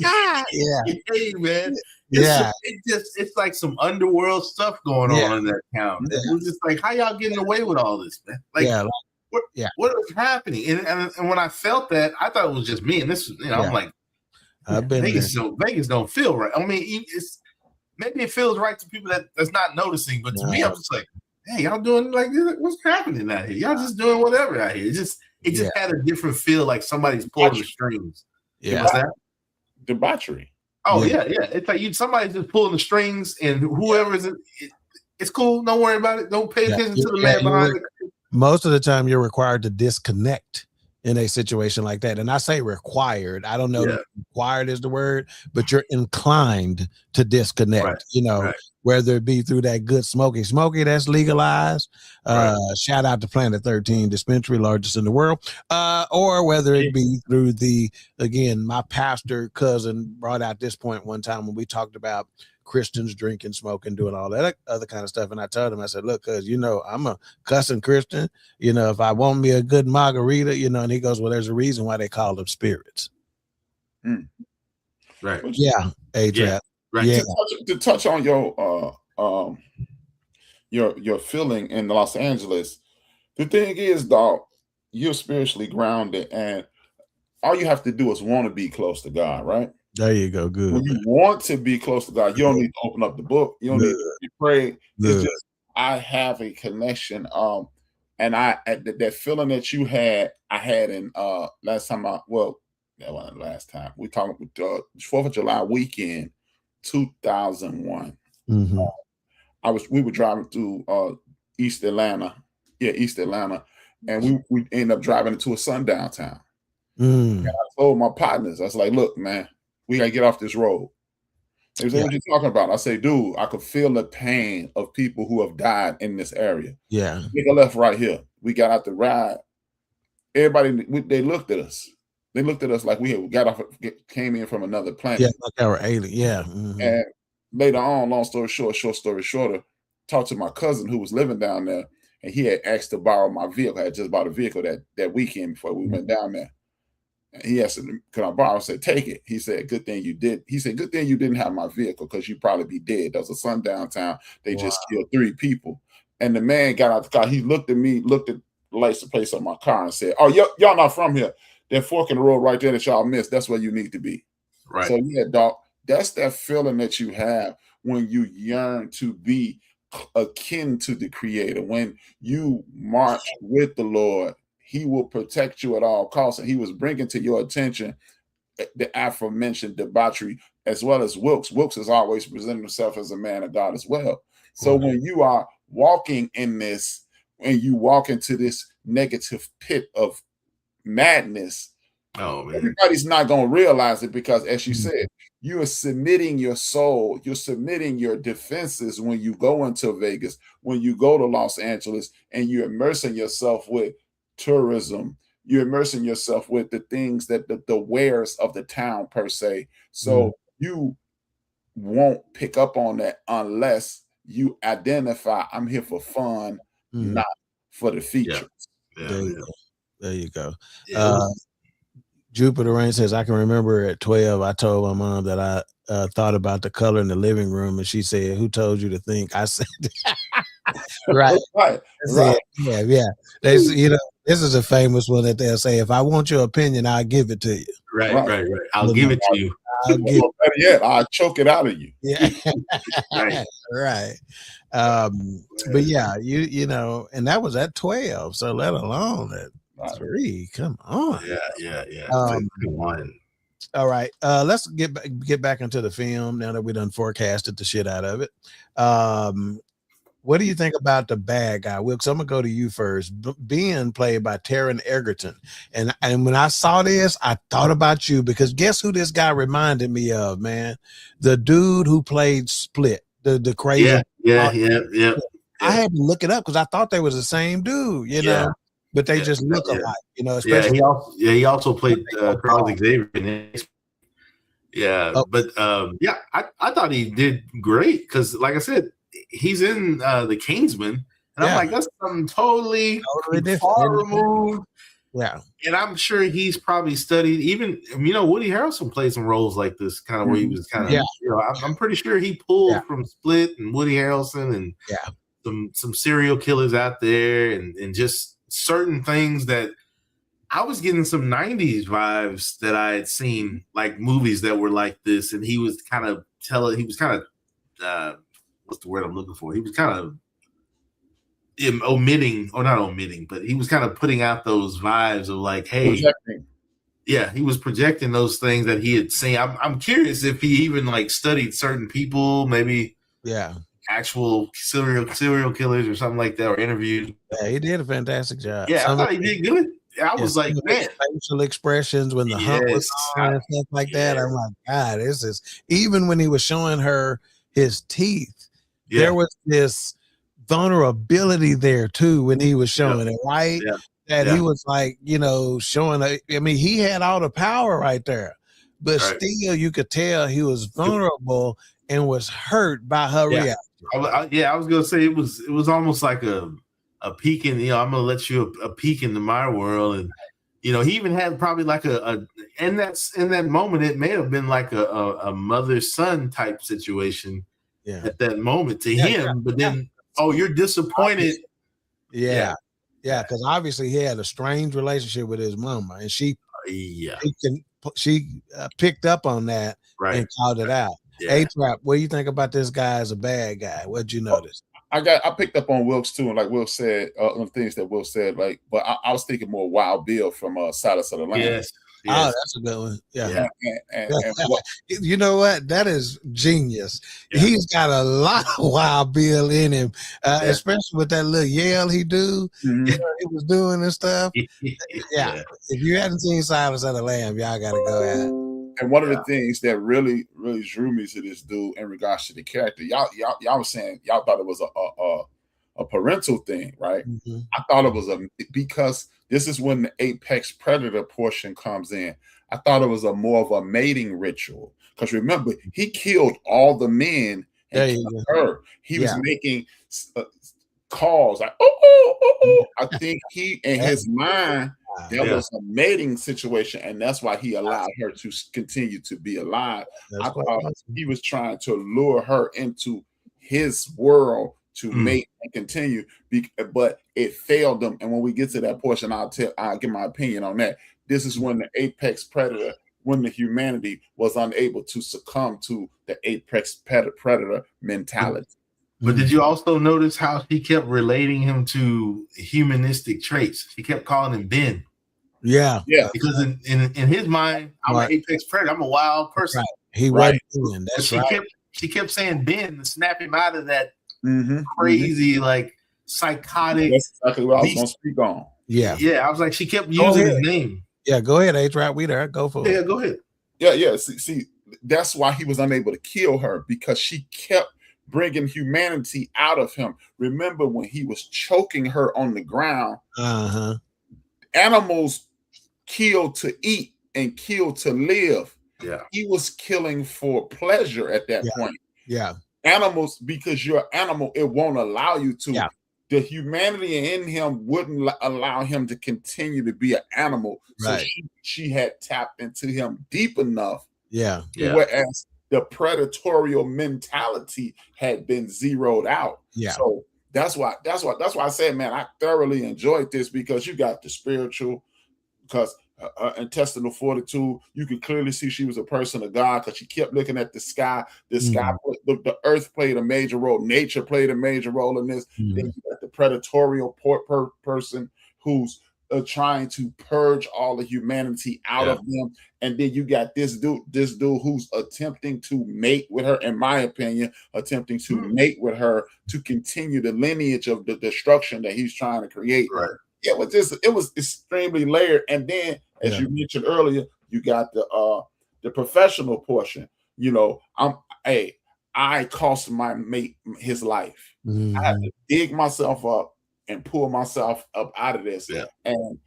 hey man, it's like some underworld stuff going on in that town. It was just like, how y'all getting away with all this, man? Like, what is happening? And when I felt that, I thought it was just me. And this, I'm like, I've been Vegas don't feel right. I mean, maybe it feels right to people that's not noticing, but to me, I'm just like, hey, y'all doing like what's happening out here? Y'all just doing whatever out here. It just had a different feel, like somebody's pulling the strings. What's that? Debauchery. Oh yeah. It's like somebody's just pulling the strings, and whoever is it's cool. Don't worry about it. Don't pay attention to the man behind it. Most of the time, you're required to disconnect in a situation like that. And I say required. I don't know if required is the word, but you're inclined to disconnect, whether it be through that good smoky that's legalized. Shout out to Planet 13 dispensary, largest in the world. Or whether it be through again, my pastor cousin brought out this point one time when we talked about Christians drinking, smoking, doing all that other kind of stuff. And I told him, I said, look, cause I'm a cussing Christian, if I want me a good margarita, and he goes, well, there's a reason why they call them spirits. Right. Yeah. HRap. Right. Yeah. To touch on your feeling in Los Angeles, the thing is, dog, you're spiritually grounded, and all you have to do is want to be close to God, right? There you go. Good. When you want to be close to God, you don't need to open up the book. You don't need to pray. It's just, I have a connection. And that feeling that you had, I had in last time that wasn't last time. We talked with 4th of July weekend, 2001. We were driving through East Atlanta. Yeah, East Atlanta. And we ended up driving into a sundown town. And I told my partners, I was like, look, man, we got to get off this road. They said, what you talking about? I say, dude, I could feel the pain of people who have died in this area. Yeah. Take a left right here. We got out the ride. Everybody, they looked at us. They looked at us like we got off, came in from another planet. Yeah, like our alien. Yeah. And later on, long story short, short story shorter, talked to my cousin who was living down there, and he had asked to borrow my vehicle. I had just bought a vehicle that weekend before we went down there. He asked, could I borrow? I said, take it. He said, good thing you did. He said, good thing you didn't have my vehicle because you'd probably be dead. There was a sundown town. They just killed 3 people. And the man got out the car. He looked at me, looked at the license plate on my car and said, oh, y'all not from here. That fork in the road right there that y'all missed, that's where you need to be. Right. So, yeah, dog, that's that feeling that you have when you yearn to be akin to the Creator. When you march with the Lord, He will protect you at all costs. And he was bringing to your attention the aforementioned debauchery, as well as Wilks. Wilks has always presented himself as a man of God as well. So when you are walking in this, when you walk into this negative pit of madness, everybody's not going to realize it because, as you said, you are submitting your soul, you're submitting your defenses when you go into Vegas, when you go to Los Angeles, and you're immersing yourself with tourism, you're immersing yourself with the things that the wares of the town per se. So you won't pick up on that unless you identify, I'm here for fun, not for the features. There you go. Jupiter Rain says, I can remember at 12, I told my mom that I thought about the color in the living room, and she said, who told you to think? I said, right. Yeah. They, this is a famous one that they'll say, if I want your opinion, I'll give it to you. Right. I'll give it to you. I'll choke it out of you. Yeah. Right. But yeah, you know, and that was at 12. So let alone at 3. Come on. Yeah. Come on. All right. Let's get back into the film now that we done forecasted the shit out of it. What do you think about the bad guy, Wilks? I'm gonna go to you first. Being played by Taron Egerton, and when I saw this, I thought about you because guess who this guy reminded me of, man? The dude who played Split, the crazy. Yeah. I had to look it up because I thought they was the same dude, you know, but they just look alike, you know. Especially he also played Charles Xavier in it. Yeah, but I thought he did great because, like I said, he's in the Kingsman, and I'm like, that's something totally different, far removed. Yeah, and I'm sure he's probably studied. Even Woody Harrelson played some roles like this, kind of where he was kind of. I'm pretty sure he pulled from Split and Woody Harrelson and some serial killers out there, and just certain things that. I was getting some 90s vibes that I had seen, like movies that were like this, and he was kind of what's the word I'm looking for? He was kind of not omitting, but he was kind of putting out those vibes of like, hey, he was projecting those things that he had seen. I'm curious if he even like studied certain people, maybe actual serial killers or something like that, or interviewed. Yeah, he did a fantastic job. Yeah, I thought he did good. I was like, man, facial expressions when the hunt was on and stuff like that. I'm like, God, this is even when he was showing her his teeth, there was this vulnerability there too when he was showing it, right? That he was like, showing. I mean, he had all the power right there, but still, you could tell he was vulnerable and was hurt by her reaction. I was gonna say it was almost like a peek in, I'm gonna let you a peek into my world, and he even had probably like in that moment it may have been like a mother-son type situation at that moment to him, but then you're disappointed. Because obviously he had a strange relationship with his mama, and she picked up on that and called it out. HRap, what do you think about this guy as a bad guy? What'd you notice? I picked up on Wilks too, and like Will said, on things that Will said, like, but I was thinking more Wild Bill from Solace of the Land. Yes. Oh, that's a good one. Yeah. And you know what? That is genius. Yeah. He's got a lot of Wild Bill in him, especially with that little yell he do. Mm-hmm. He was doing and stuff. If you hadn't seen Solace of the Lamb, y'all got to go at it. And one of the things that really, really drew me to this dude in regards to the character, y'all was saying y'all thought it was a parental thing, right? Mm-hmm. I thought it was because this is when the apex predator portion comes in. I thought it was more of a mating ritual because remember he killed all the men and killed her. He was making calls like oh. I think he in his mind. That was a mating situation, and that's why he allowed her to continue to be alive. I thought he was trying to lure her into his world to mate and continue, but it failed them. And when we get to that portion, I'll give my opinion on that. This is when the apex predator, when the humanity was unable to succumb to the apex predator mentality. But did you also notice how he kept relating him to humanistic traits? He kept calling him Ben. Yeah. Because in his mind, I'm an apex predator. I'm a wild person. Right. He wasn't Ben. That's she kept saying Ben to snap him out of that crazy, like psychotic. That's exactly what I was going to speak on. Yeah. I was like, she kept using his name. Yeah, go ahead, HRap. We there. Go for it. Yeah, go ahead. Yeah. See, that's why he was unable to kill her, because she kept bringing humanity out of him. Remember when he was choking her on the ground? Animals kill to eat and kill to live. He was killing for pleasure at that point. Animals, because you're an animal, it won't allow you to. The humanity in him wouldn't allow him to continue to be an animal. So she had tapped into him deep enough. Whereas the predatorial mentality had been zeroed out. So that's why I said, man, I thoroughly enjoyed this, because you got the spiritual, because intestinal fortitude, you could clearly see she was a person of God, because she kept looking at the sky. The sky, the earth played a major role. Nature played a major role in this. Then you got the predatorial person who's trying to purge all the humanity out of them. And then you got this dude who's attempting to mate with her, in my opinion, mate with her to continue the lineage of the destruction that he's trying to create. It was extremely layered. And then, as you mentioned earlier, you got the professional portion. I cost my mate his life. I had to dig myself up and pull myself up out of this. Yeah. And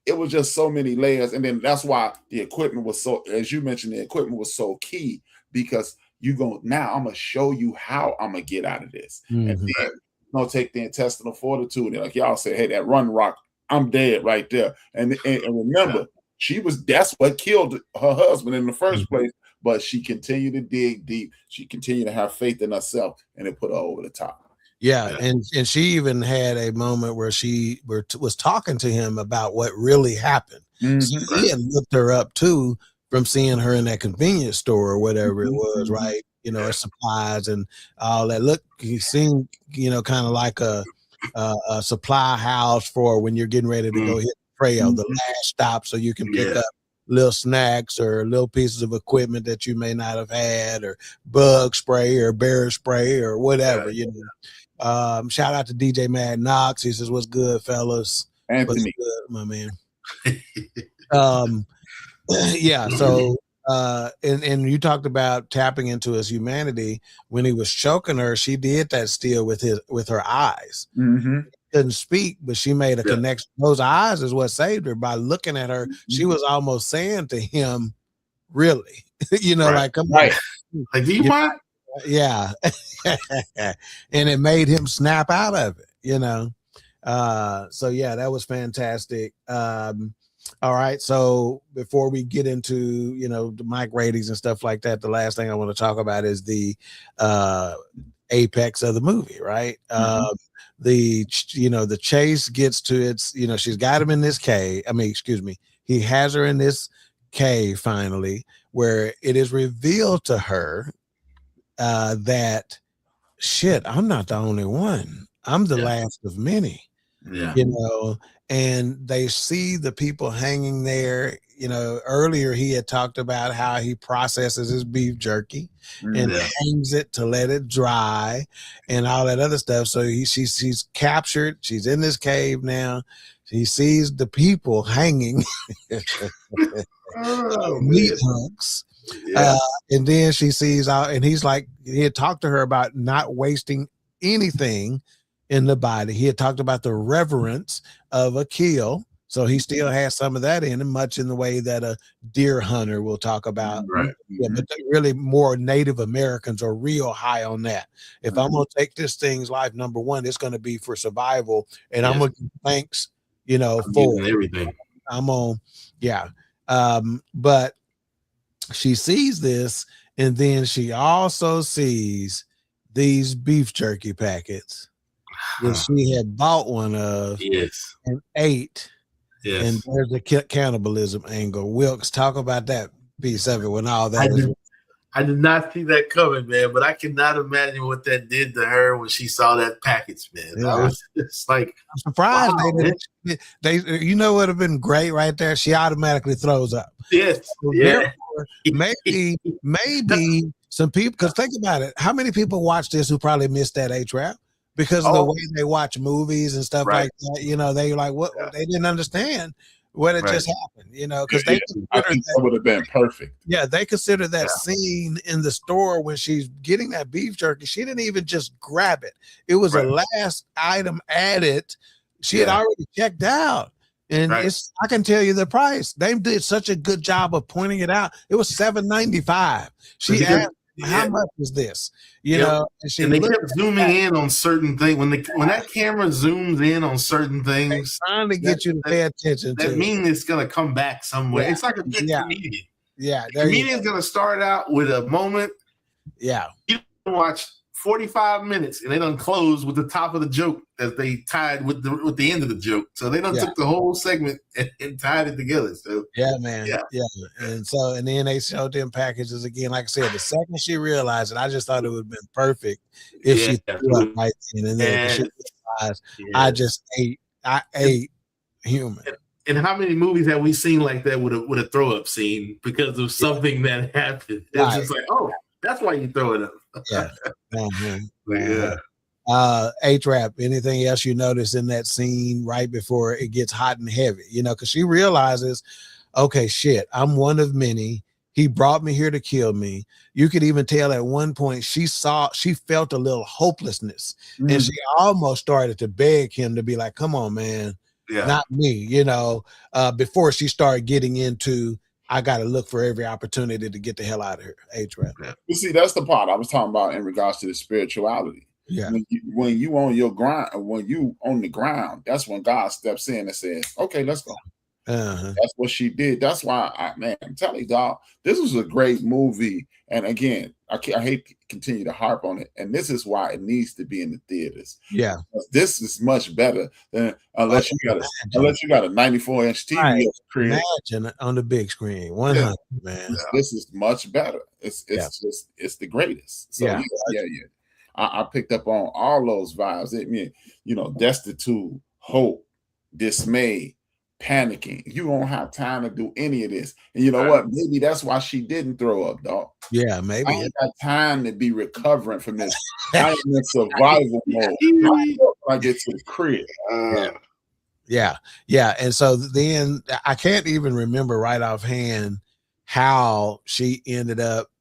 it was just so many layers. And then that's why the equipment was so, as you mentioned, the equipment was so key, because now I'm going to show you how I'm going to get out of this. And then take the intestinal fortitude. And like y'all said, hey, that run rock, I'm dead right there. And remember, that's what killed her husband in the first place. But she continued to dig deep. She continued to have faith in herself, and it put her over the top. Yeah, and she even had a moment where she was talking to him about what really happened. So he had looked her up too from seeing her in that convenience store or whatever it was, right? You know, supplies and all that. Look, he seemed, kind of like a supply house for when you're getting ready to go hit the trail, the last stop, so you can pick up little snacks or little pieces of equipment that you may not have had, or bug spray or bear spray or whatever, shout out to DJ Mad Knox. He says, "What's good, fellas?" Anthony, what's good, my man? So and you talked about tapping into his humanity. When he was choking her, she did that still with her eyes. Couldn't speak, but she made a connection. Those eyes is what saved her. By looking at her, she was almost saying to him, really, like, come on. Like, do you mind? Yeah. And it made him snap out of it, so yeah, that was fantastic. All right, so before we get into the mic ratings and stuff like that, the last thing I want to talk about is the apex of the movie, right? The chase gets to its, she's got him in this cave. He has her in this cave finally, where it is revealed to her that shit, I'm not the only one. I'm the last of many. And they see the people hanging there. Earlier he had talked about how he processes his beef jerky and hangs it to let it dry and all that other stuff. So she's captured. She's in this cave now. He sees the people hanging meat hunks. And then she sees out, and he's like, he had talked to her about not wasting anything in the body. He had talked about the reverence of a kill. So he still has some of that in him, much in the way that a deer hunter will talk about. Right. Yeah, but really more Native Americans are real high on that. If I'm going to take this thing's life, number one, it's going to be for survival. And I'm going to give thanks, for everything. I'm on. Yeah. But she sees this, and then she also sees these beef jerky packets that she had bought one of and ate. And there's the cannibalism angle. Wilks, talk about that piece of it when all that I did not see that coming, man, but I cannot imagine what that did to her when she saw that package, man. It's like, I'm surprised they would have been great right there. She automatically throws up. Yes. So maybe some people, because think about it. How many people watch this who probably missed that HRap? Because of the way they watch movies and stuff like that, they like what they didn't understand what had just happened, because they I think that would have been perfect. Yeah, they consider that scene in the store when she's getting that beef jerky. She didn't even just grab it; it was a last item added. She had already checked out, and I can tell you the price. They did such a good job of pointing it out. It was $7.95. She asked, how much is this? And they kept zooming in on certain things. When that camera zooms in on certain things, trying to get you to pay attention. That means it's gonna come back somewhere. Yeah. It's like a good comedian. Yeah, the comedian's gonna start out with a moment. Yeah, you watch 45 minutes, and they done close with the top of the joke as they tied with the end of the joke. So they done took the whole segment and tied it together. So man. And then they showed them packages again. Like I said, the second she realized it, I just thought it would have been perfect if she threw up right then. And then she realized I ate human. And how many movies have we seen like that with a throw up scene because of something that happened? It's just like, oh, that's why you throw it up. HRap, anything else you notice in that scene right before it gets hot and heavy? Because she realizes, okay, shit, I'm one of many. He brought me here to kill me. You could even tell at one point she felt a little hopelessness, and she almost started to beg him to be like, come on, man, not me, you know, before she started getting into, I got to look for every opportunity to get the hell out of here. HRap. You see, that's the part I was talking about in regards to the spirituality. Yeah. When you on your grind, when you on the ground, that's when God steps in and says, okay, let's go. That's what she did. That's why I'm telling you, dog, this was a great movie. And again, I hate to continue to harp on it. And this is why it needs to be in the theaters. Yeah. This is much better than unless you got a 94-inch TV. Right. Imagine on the big screen. 100, man. This is much better. It's the greatest. So yeah. I picked up on all those vibes. It mean, you know, destitute, hope, dismay, panicking. You don't have time to do any of this. And you know what? Maybe that's why she didn't throw up, dog. Yeah, maybe. I ain't got time to be recovering from this. I am in survival mode. I get to the crib. Yeah. And so then I can't even remember right offhand how she ended up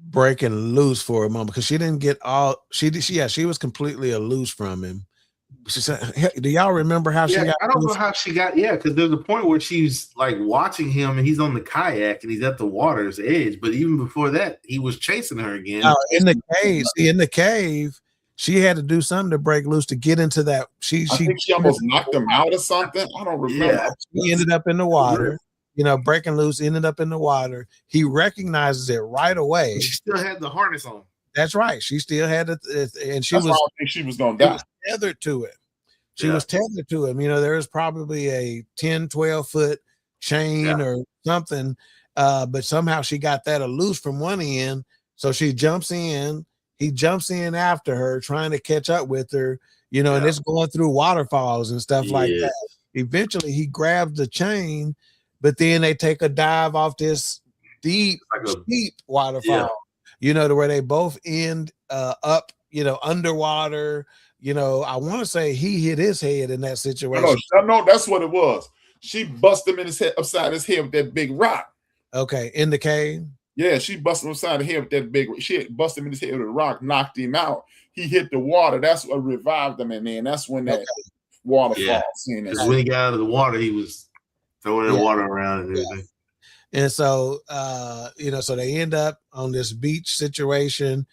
breaking loose for a moment, because she didn't get all she was completely loose from him. She said, do y'all remember how she got? I don't know how she got, because there's a point where she's like watching him and he's on the kayak and he's at the water's edge. But even before that, he was chasing her again. Oh, in the cave. See, in the cave, she had to do something to break loose to get into that. I think she almost knocked him out or something. I don't remember. Yeah, she ended up in the water. You know, breaking loose, ended up in the water. He recognizes it right away. She still had the harness on. That's right. She still had it, and she That's why I think she was going to die. Tethered to it. She was tethered to him. You know, there was probably a 10, 12 foot chain or something, but somehow she got that loose from one end. So she jumps in. He jumps in after her, trying to catch up with her. You know, and it's going through waterfalls and stuff like that. Eventually, he grabs the chain. But then they take a dive off this deep waterfall, you know, to where they both end up, you know, underwater. You know, I want to say he hit his head in that situation. No, that's what it was. She busted him in his head, upside his head with that big rock. Okay, in the cave? Yeah, she busted him upside the head with that big. She busted him in his head with a rock, knocked him out. He hit the water. That's what revived him, and then that's when that waterfall scene. Because when he got out of the water, he was throwing the water around and everything. And so, you know, so they end up on this beach situation.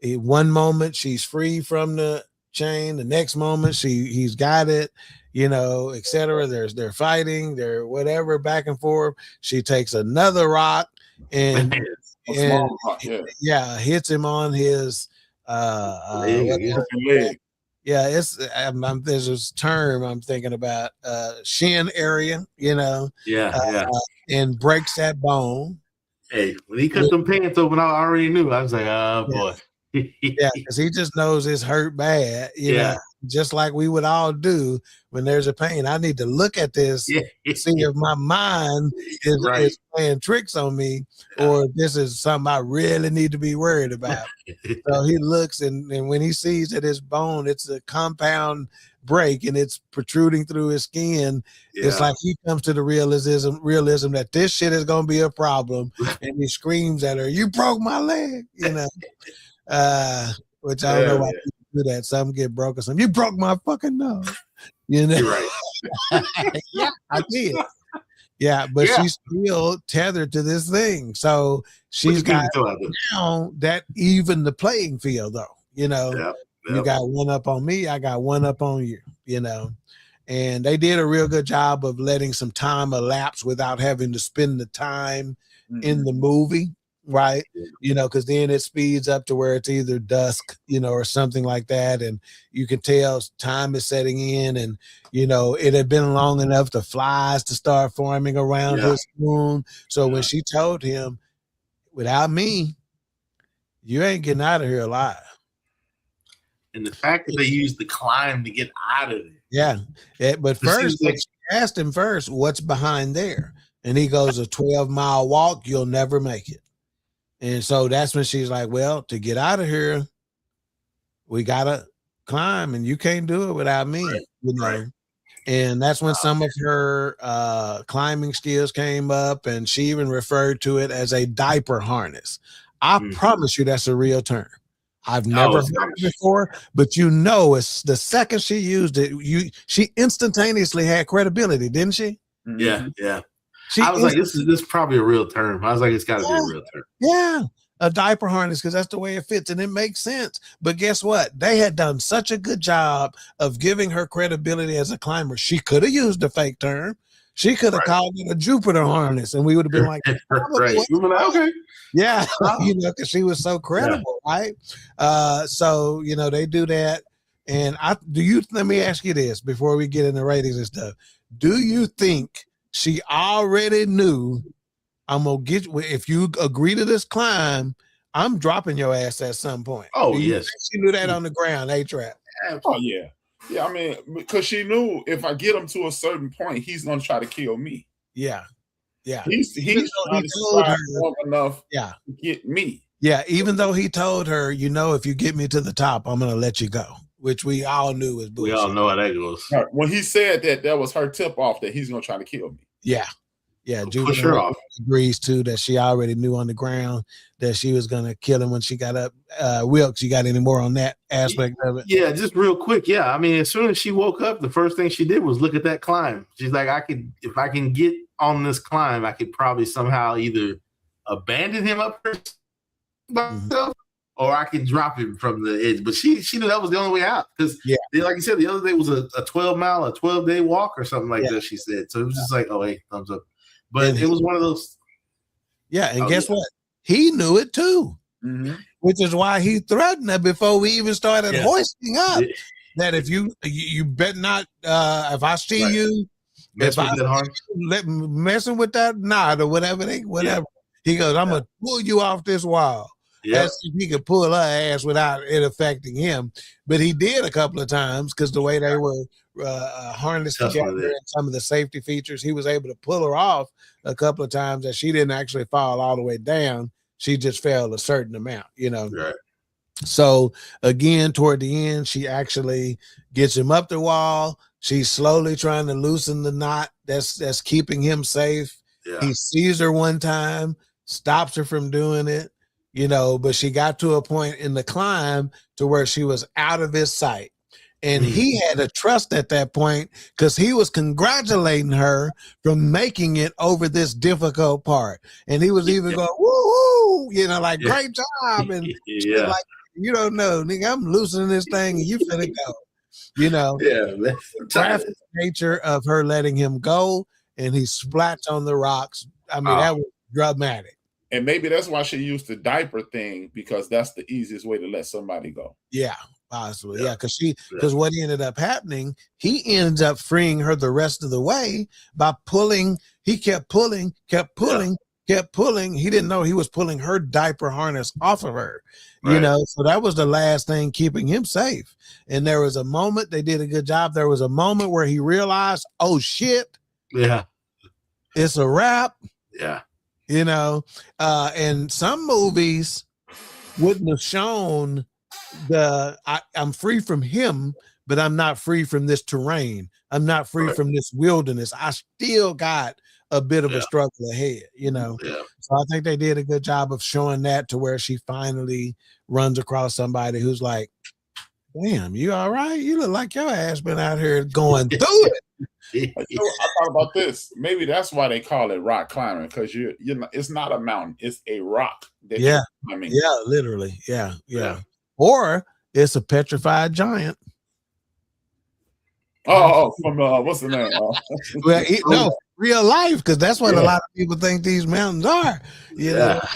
One moment she's free from the chain, the next moment he's got it, you know, etc. They're fighting, they're whatever, back and forth. She takes another rock and hits him on his leg. Yeah, it's there's this term I'm thinking about, shin area, you know. And breaks that bone. Hey, when he cut them pants open, I already knew. I was like, oh boy. Because he just knows it's hurt bad, you know, just like we would all do when there's a pain. I need to look at this, see if my mind is playing tricks on me, or if this is something I really need to be worried about. So he looks, and when he sees that his bone, it's a compound break and it's protruding through his skin, it's like he comes to the realism that this shit is going to be a problem, and he screams at her, "You broke my leg," you know. Which I don't know why people do that. Some get broken. Some, "You broke my fucking nose." You know, you're right. Yeah, I did. Yeah, but she's still tethered to this thing. So she's got now that even the playing field, though. You know, you got one up on me, I got one up on you. You know, and they did a real good job of letting some time elapse without having to spend the time in the movie. Right, you know, because then it speeds up to where it's either dusk, you know, or something like that, and you can tell time is setting in, and you know, it had been long enough for flies to start forming around his wound. So when she told him, "Without me, you ain't getting out of here alive," and the fact that they used the climb to get out of it, but first she asked him first, "What's behind there?" And he goes, "A 12-mile walk. You'll never make it." And so that's when she's like, "Well, to get out of here, we gotta climb, and you can't do it without me." You know, And that's when some of her climbing skills came up, and she even referred to it as a diaper harness. I promise you that's a real term. I've never heard it before, but it's the second she used it, she instantaneously had credibility, didn't she? Yeah. I was like, this is probably a real term. I was like, it's got to be a real term. Yeah. A diaper harness, because that's the way it fits, and it makes sense. But guess what? They had done such a good job of giving her credibility as a climber. She could have used a fake term. She could have called it a Jupiter harness, and we would have been like, okay. Yeah, because she was so credible, right? So they do that. And let me ask you this before we get into ratings and stuff. Do you think she already knew, I'm gonna get you, if you agree to this climb, I'm dropping your ass at some point? Oh, yes. She knew that on the ground, HRap. Oh, yeah. Yeah, I mean, because she knew if I get him to a certain point, he's gonna try to kill me. Yeah. Yeah. He's trying to strive long enough to get me. Yeah, even though he told her, if you get me to the top, I'm gonna let you go, which we all knew was bullshit. We all know how that goes. When he said that was her tip off that he's gonna try to kill me. Yeah. Jupiter agrees too that she already knew on the ground that she was gonna kill him when she got up. Wilks, you got any more on that aspect of it? Yeah, just real quick. Yeah, I mean, as soon as she woke up, the first thing she did was look at that climb. She's like, if I can get on this climb, I could probably somehow either abandon him up there myself, or I can drop him from the edge. But she knew that was the only way out, because like you said, the other day was a 12-mile, a 12-day walk or something like that. She said, so it was just like, oh, hey, thumbs up. But it was one of those. Yeah, and guess what? He knew it too, which is why he threatened her before we even started hoisting up. That if you better not, if I see you, messing with that knot or whatever, he goes, I'm gonna pull you off this wall. As if he could pull her ass without it affecting him. But he did a couple of times, because the way they were harnessed together and some of the safety features, he was able to pull her off a couple of times that she didn't actually fall all the way down. She just fell a certain amount, Right. So again, toward the end, she actually gets him up the wall. She's slowly trying to loosen the knot that's keeping him safe. Yeah. He sees her one time, stops her from doing it, but she got to a point in the climb to where she was out of his sight. And he had to trust at that point, because he was congratulating her from making it over this difficult part. And he was even going, woo, like, great job. And like, you don't know, nigga, I'm loosening this thing and you finna go. The graphic nature of her letting him go, and he splats on the rocks. I mean, that was dramatic. And maybe that's why she used the diaper thing, because that's the easiest way to let somebody go. Yeah, possibly. Yeah, because what ended up happening, he ends up freeing her the rest of the way by pulling. He kept pulling. He didn't know he was pulling her diaper harness off of her. So that was the last thing keeping him safe. And there was a moment, they did a good job. There was a moment where he realized, oh shit. Yeah. It's a wrap. Yeah. And some movies wouldn't have shown I'm free from him, but I'm not free from this terrain. I'm not free from this wilderness. I still got a bit of a struggle ahead, So I think they did a good job of showing that, to where she finally runs across somebody who's like, damn, you all right? You look like your ass been out here going through it. I thought about this. Maybe that's why they call it rock climbing, because it's not a mountain, it's a rock. Yeah, literally. Yeah. Or it's a petrified giant. Oh, from what's the name? Well, no, real life, because that's what a lot of people think these mountains are. Yeah,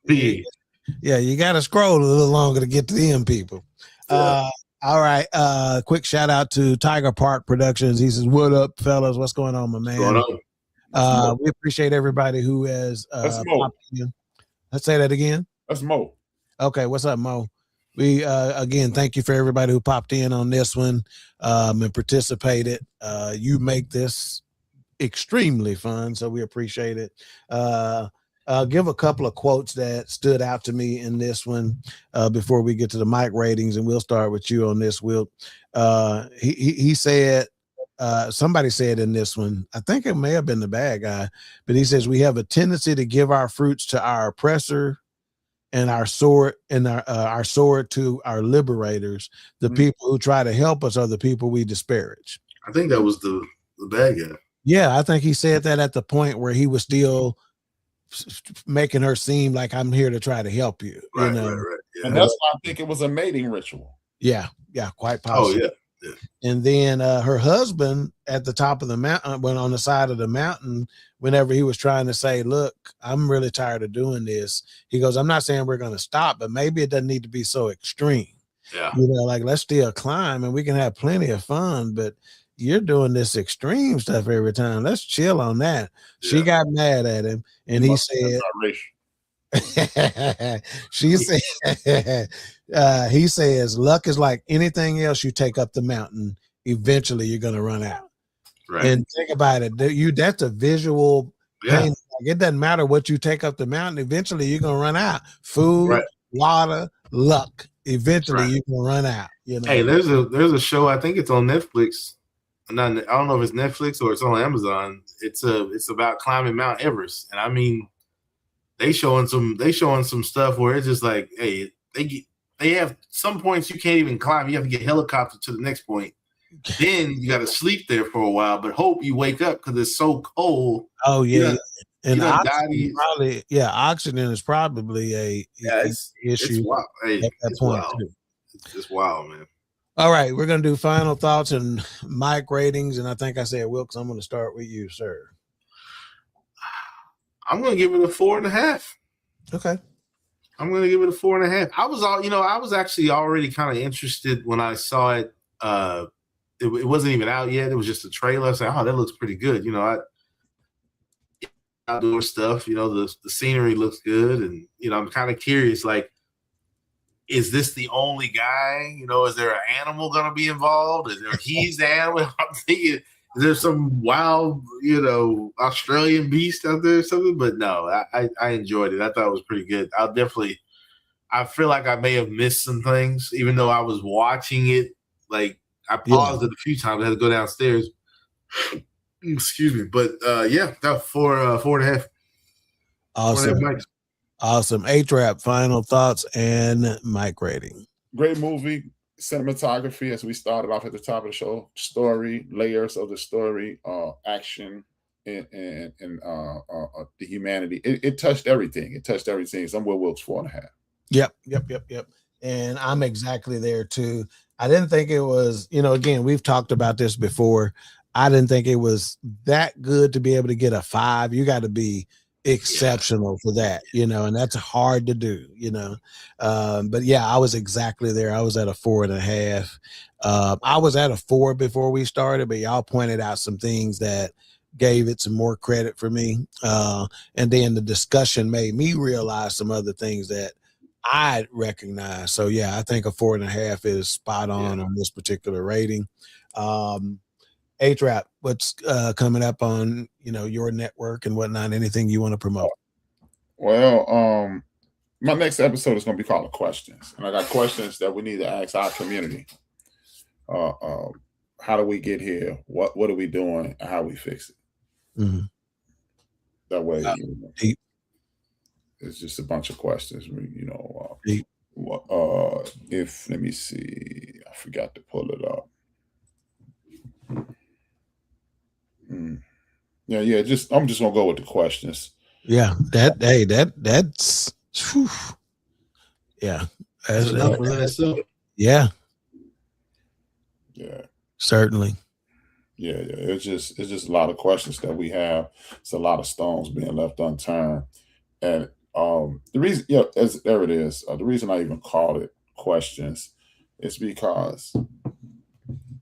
you got to scroll a little longer to get to them people. All right. Quick shout out to Tiger Park Productions. He says, "What up, fellas? What's going on, my man?" What's going on? We appreciate everybody who has popped in. Let's say that again. That's Mo. Okay, what's up, Mo? We again, thank you for everybody who popped in on this one and participated. You make this extremely fun, so we appreciate it. Give a couple of quotes that stood out to me in this one before we get to the mic ratings, and we'll start with you on this, Will. He said, somebody said in this one, I think it may have been the bad guy, but he says we have a tendency to give our fruits to our oppressor and our sword to our liberators. The people who try to help us are the people we disparage. I think that was the bad guy. Yeah, I think he said that at the point where he was still making her seem like I'm here to try to help you. Right. Yeah. And that's why I think it was a mating ritual. Yeah, quite possible. Oh, yeah. And then her husband at the top of the mountain, went on the side of the mountain, whenever he was trying to say, look, I'm really tired of doing this. He goes, I'm not saying we're going to stop, but maybe it doesn't need to be so extreme. Yeah. Like let's still climb and we can have plenty of fun, but you're doing this extreme stuff every time. Let's chill on that. Yeah. She got mad at him and he said, she said, he says, luck is like anything else you take up the mountain. Eventually you're going to run out. Right. And think about it. That's a visual pain. Like, it doesn't matter what you take up the mountain. Eventually you're going to run out. Food, water, luck. Eventually you're going to run out. Hey, there's a show. I think it's on Netflix. I don't know if it's Netflix or it's on Amazon. It's about climbing Mount Everest. And I mean, they showing some stuff where it's just like, hey, they have some points you can't even climb. You have to get helicopter to the next point. Then you got to sleep there for a while, but hope you wake up because it's so cold. Oh yeah, and oxygen is probably a issue. It's wild. Hey, at that point wild. It's wild, man. All right, we're gonna do final thoughts and mic ratings, and I think I said, Wilks, I'm gonna start with you, sir. I'm gonna give it a 4.5. Okay. I'm gonna give it a 4.5. I was actually already kind of interested when I saw it. It wasn't even out yet. It was just a trailer. I said, oh, that looks pretty good. Outdoor stuff, the scenery looks good. And, I'm kind of curious, like, is this the only guy? Is there an animal going to be involved? Is there he's the animal? I'm thinking, is there some wild, Australian beast out there or something? But no, I enjoyed it. I thought it was pretty good. I feel like I may have missed some things, even though I was watching it. Like, I paused it a few times. I had to go downstairs. Excuse me. But, that 4.5. Awesome. HRap, final thoughts and mic rating. Great movie. Cinematography, as we started off at the top of the show. Story, layers of the story, action, and the humanity. It touched everything. So I'm with Wilks 4.5. Yep. And I'm exactly there too. I didn't think it was, again, we've talked about this before. I didn't think it was that good to be able to get a 5. You got to be exceptional for that, and that's hard to do, but yeah, I was exactly there. I was at a 4.5. I was at a 4 before we started, but y'all pointed out some things that gave it some more credit for me. And then the discussion made me realize some other things that I recognize. So yeah, I think a 4.5 is spot on this particular rating. HRap, what's coming up on your network and whatnot? Anything you want to promote? Well, my next episode is going to be called Questions, and I got questions that we need to ask our community. How do we get here? What are we doing? And how we fix it? Mm-hmm. That way, it's just a bunch of questions. Let me see, I forgot to pull it up. I'm just gonna go with the questions. Yeah, that's whew. Yeah, yeah, certainly. Yeah, it's just a lot of questions that we have. It's a lot of stones being left unturned, and the reason, there it is. The reason I even called it Questions is because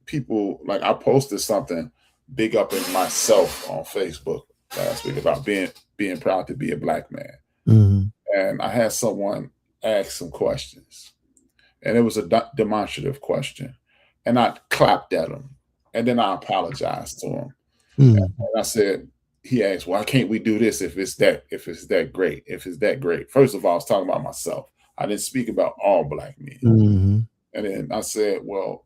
people, like, I posted something big up in myself on Facebook last week about being proud to be a Black man. Mm-hmm. And I had someone ask some questions, and it was a demonstrative question, and I clapped at him, and then I apologized to him. Mm-hmm. And I said, he asked, why can't we do this if it's that great? First of all, I was talking about myself. I didn't speak about all Black men. Mm-hmm. And then I said, well,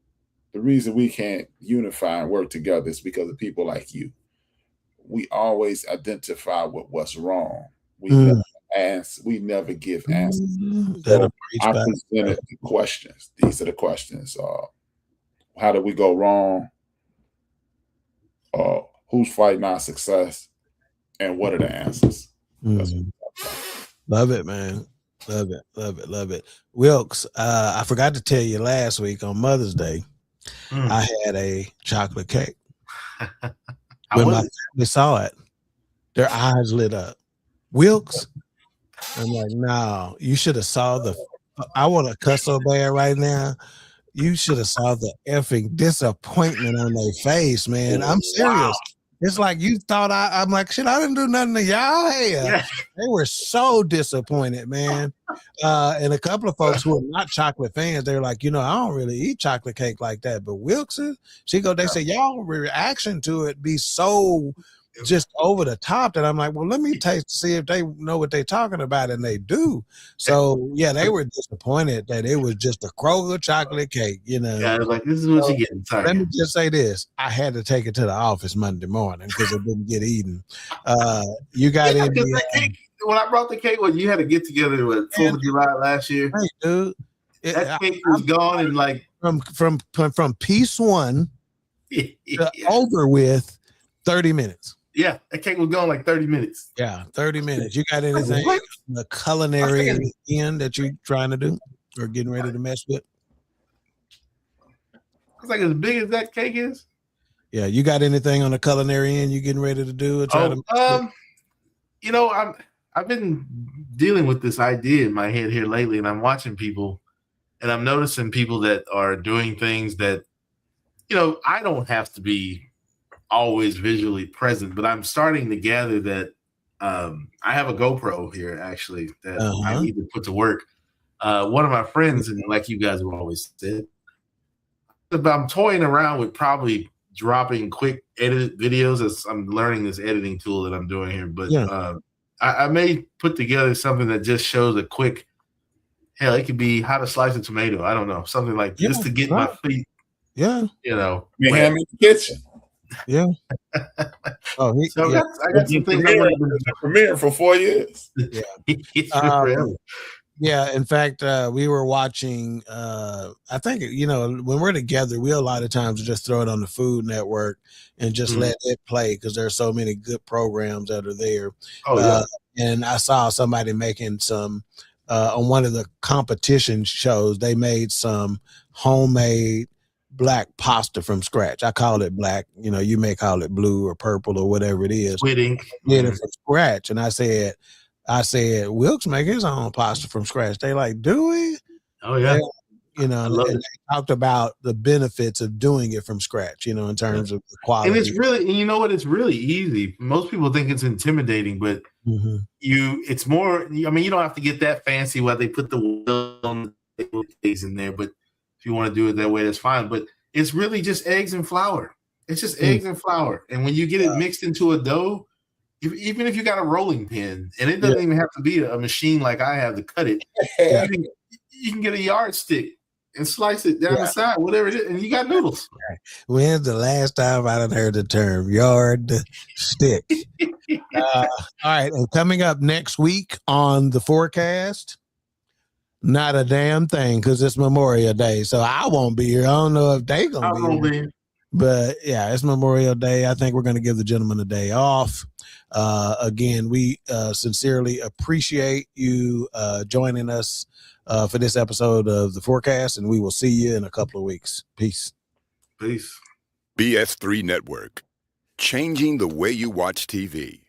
the reason we can't unify and work together is because of people like you. We always identify with what's wrong. We never ask. We never give answers. So I presented the questions. These are the questions. How did we go wrong? Who's fighting our success? And what are the answers? Love it, man. Love it. Love it. Love it. Wilks, I forgot to tell you last week on Mother's Day, I had a chocolate cake. When my family saw it, their eyes lit up. Wilks, I'm like, no, you should have saw I want to cuss so bad right now. You should have saw the effing disappointment on their face, man. I'm serious. Wow. It's like you thought I'm like, shit, I didn't do nothing to y'all. Hey, they were so disappointed, man. And a couple of folks who are not chocolate fans, they're like, I don't really eat chocolate cake like that. But Wilks, they say, y'all reaction to it be so just over the top that I'm like, well, let me taste to see if they know what they're talking about, and they do. So yeah, they were disappointed that it was just a Kroger chocolate cake, Yeah, I was like, this is what you get. Let me just say this: I had to take it to the office Monday morning because it didn't get eaten. You got in cake. When I brought the cake, you had to get together with 4th of July last year. Hey, dude, that cake was gone in like from piece one to over with 30 minutes. Yeah, that cake was gone like 30 minutes. Yeah, 30 minutes. You got anything in the culinary end that you're trying to do or getting ready to mess with? It's like as big as that cake is. Yeah, you got anything on the culinary end you getting ready to do? I've been dealing with this idea in my head here lately, and I'm watching people, and I'm noticing people that are doing things that, I don't have to be always visually present, but I'm starting to gather that I have a GoPro here actually that I need to put to work. One of my friends, and like you guys have always said, I'm toying around with probably dropping quick edited videos as I'm learning this editing tool that I'm doing here. But I may put together something that just shows a quick, hell, it could be how to slice a tomato. I don't know, something like just to get my feet. Yeah, me and him in the kitchen. Yeah. I got some things premiere for 4 years. Yeah. In fact, we were watching. I think when we're together, we a lot of times just throw it on the Food Network and just let it play because there's so many good programs that are there. And I saw somebody making some on one of the competition shows. They made some homemade black pasta from scratch. I call it black. You may call it blue or purple or whatever it is. Did it from scratch. And I said, Wilks make his own pasta from scratch. They like, do we? Oh yeah. And they talked about the benefits of doing it from scratch, in terms of the quality. And it's really, it's really easy. Most people think it's intimidating, but it's more, you don't have to get that fancy while they put the wheel on the things in there, but if you want to do it that way, that's fine. But it's really just eggs and flour. It's just eggs and flour. And when you get it mixed into a dough, even if you got a rolling pin, and it doesn't even have to be a machine like I have to cut it, you can get a yardstick and slice it down the side, whatever it is, and you got noodles. When's the last time I done heard the term yardstick? All right. And coming up next week on the Fourcast, not a damn thing because it's Memorial Day. So I won't be here. I don't know if they going to be here. But yeah, it's Memorial Day. I think we're going to give the gentleman a day off. Again, we sincerely appreciate you joining us for this episode of the Fourcast, and we will see you in a couple of weeks. Peace. Peace. BS3 Network, changing the way you watch TV.